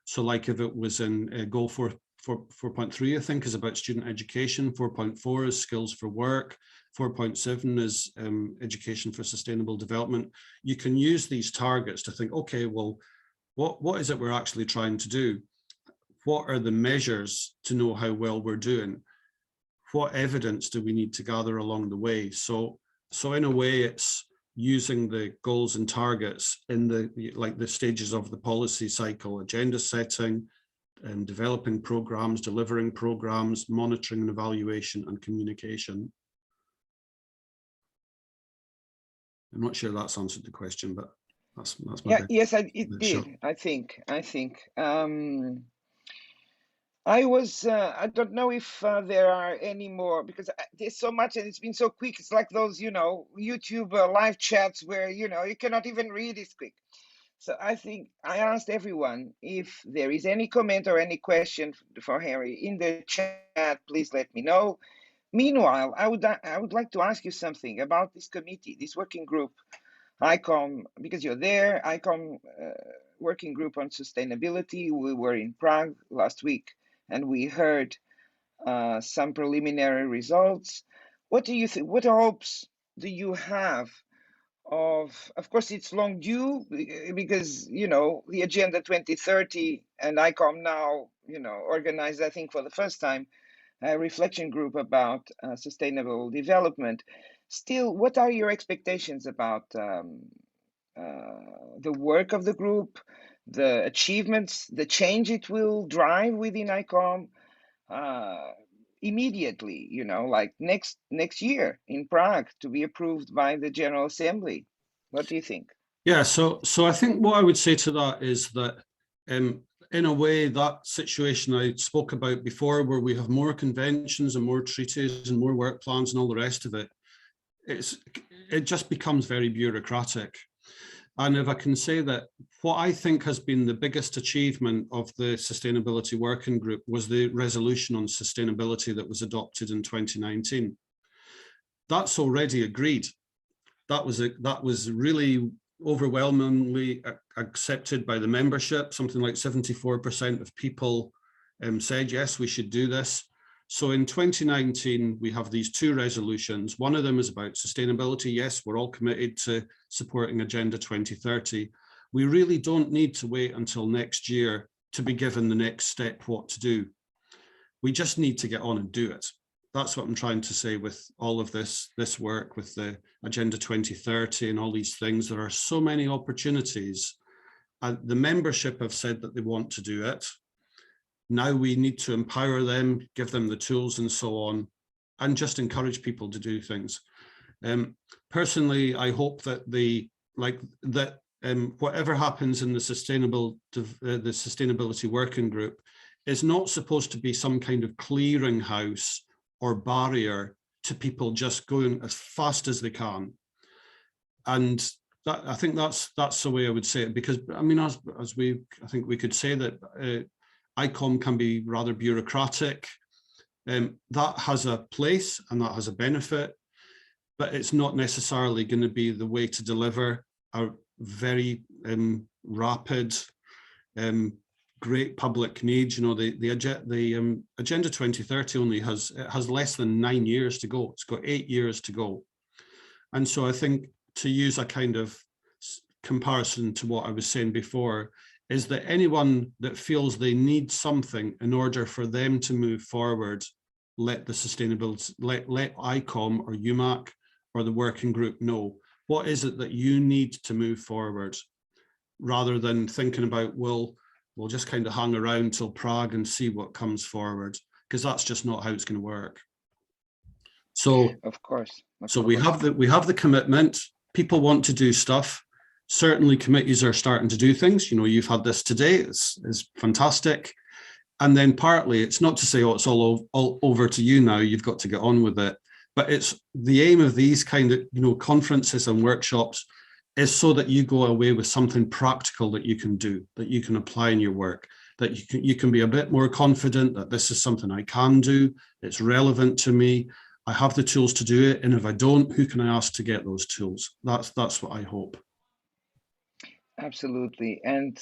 So, like if it was in goal 4.3, I think, is about student education. 4.4 is skills for work. 4.7 is education for sustainable development. You can use these targets to think, okay, well, what is it we're actually trying to do? What are the measures to know how well we're doing? What evidence do we need to gather along the way? So in a way, it's using the goals and targets in the stages of the policy cycle: agenda setting, and developing programs, delivering programs, monitoring and evaluation, and communication. I'm not sure that's answered the question, but that's my yes, it did. Sure. I think. I don't know if there are any more, because there's so much and it's been so quick. It's like those, YouTube live chats where, you cannot even read it quick. So I think I asked everyone if there is any comment or any question for Henry in the chat. Please let me know. Meanwhile, I would like to ask you something about this committee, this working group, ICOM, because you're there, ICOM working group on sustainability. We were in Prague last week and we heard some preliminary results. What do you think? What hopes do you have? Of course, it's long due because, the Agenda 2030 and ICOM now, organized, I think, for the first time, a reflection group about sustainable development. Still, what are your expectations about the work of the group, the achievements, the change it will drive within ICOM immediately, like next year in Prague to be approved by the General Assembly? What do you think? Yeah, so I think what I would say to that is that in a way, that situation I spoke about before, where we have more conventions and more treaties and more work plans and all the rest of it, it just becomes very bureaucratic. And if I can say that what I think has been the biggest achievement of the Sustainability Working Group was the resolution on sustainability that was adopted in 2019. That's already agreed. That was really overwhelmingly accepted by the membership. Something like 74% of people said, yes, we should do this. So in 2019, we have these two resolutions. One of them is about sustainability. Yes, we're all committed to supporting Agenda 2030. We really don't need to wait until next year to be given the next step what to do. We just need to get on and do it. That's what I'm trying to say with all of this work with the Agenda 2030 and all these things. There are so many opportunities. The membership have said that they want to do it. Now we need to empower them, give them the tools and so on, and just encourage people to do things. Personally, I hope that whatever happens in the Sustainability Working Group is not supposed to be some kind of clearinghouse or barrier to people just going as fast as they can. And I think that's the way I would say it, because I mean, I think we could say that ICOM can be rather bureaucratic. That has a place and that has a benefit, but it's not necessarily going to be the way to deliver a very rapid, great public needs. You know, the Agenda 2030 only has less than 9 years to go. It's got 8 years to go. And so I think, to use a kind of comparison to what I was saying before, is that anyone that feels they need something in order for them to move forward, let the sustainability, let ICOM or UMAC or the working group know, what is it that you need to move forward, rather than thinking about, well, we'll just kind of hang around till Prague and see what comes forward, because that's just not how it's going to work. So of course. We have the commitment. People want to do stuff. Certainly committees are starting to do things. You know, you've had this today, it's fantastic. And then partly, it's not to say, oh, it's all over to you now, you've got to get on with it. But it's the aim of these kind of, you know, conferences and workshops is so that you go away with something practical that you can do, that you can apply in your work, that you can be a bit more confident that this is something I can do, it's relevant to me, I have the tools to do it, and if I don't, who can I ask to get those tools? That's what I hope. Absolutely, and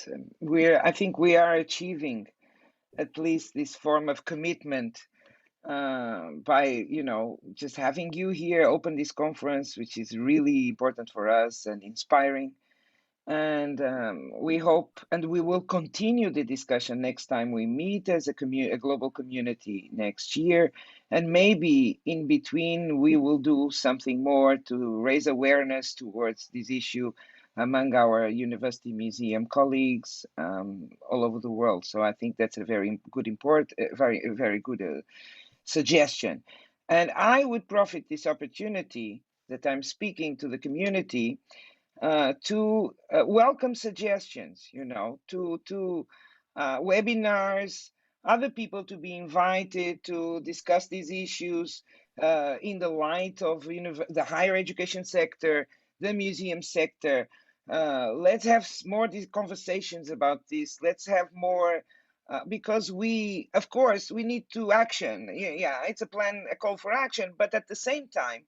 I think we are achieving at least this form of commitment by, you know, just having you here open this conference, which is really important for us and inspiring. And we hope, and we will continue the discussion next time we meet as a global community next year. And maybe in between, we will do something more to raise awareness towards this issue among our university museum colleagues all over the world. So I think that's a very good, very good suggestion. And I would profit this opportunity that I'm speaking to the community to welcome suggestions, you know, to webinars, other people to be invited to discuss these issues in the light of the higher education sector, the museum sector. Let's have more these conversations about this. Let's have more, because of course, we need to action. Yeah, it's a call for action, but at the same time,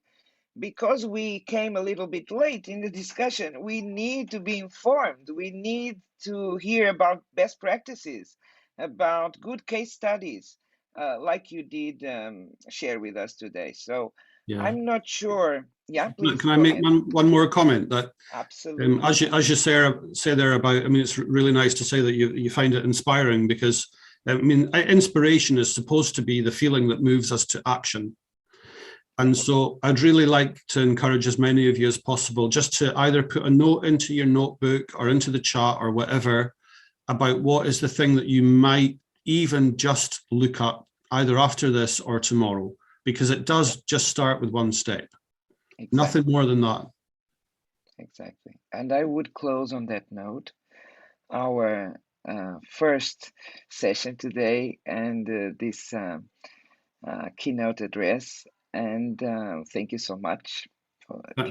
because we came a little bit late in the discussion, we need to be informed. We need to hear about best practices, about good case studies, like you did share with us today. So yeah. I'm not sure. Yeah, please. Can I make one more comment? That absolutely, as you say there about, I mean, it's really nice to say that you find it inspiring, because I mean, inspiration is supposed to be the feeling that moves us to action. And so I'd really like to encourage as many of you as possible just to either put a note into your notebook or into the chat or whatever about what is the thing that you might even just look up either after this or tomorrow, because it does just start with one step. Exactly. Nothing more than that. Exactly. And I would close on that note our first session today and this keynote address. And thank you so much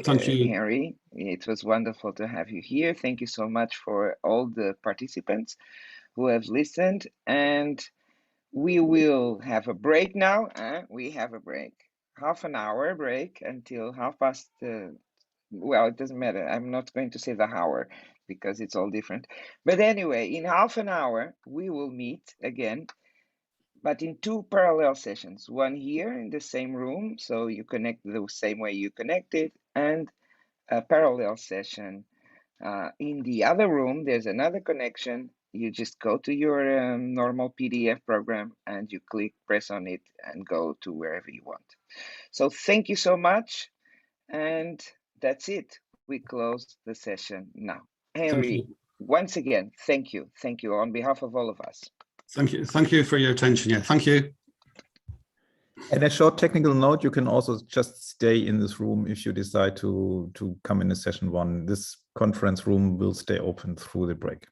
Thank you. Henry. It was wonderful to have you here. Thank you so much for all the participants who have listened. And we will have a break now. We have a break, half an hour break until 2:30. Well, it doesn't matter. I'm not going to say the hour because it's all different. But anyway, in half an hour, we will meet again, but in 2 parallel sessions, one here in the same room, so you connect the same way you connected, and a parallel session in the other room. There's another connection. You just go to your normal PDF program and you press on it and go to wherever you want. So thank you so much. And that's it. We close the session now. Henry, once again, thank you. Thank you on behalf of all of us. Thank you. Thank you for your attention. Yeah, thank you. And a short technical note, you can also just stay in this room if you decide to come in a session 1. This conference room will stay open through the break.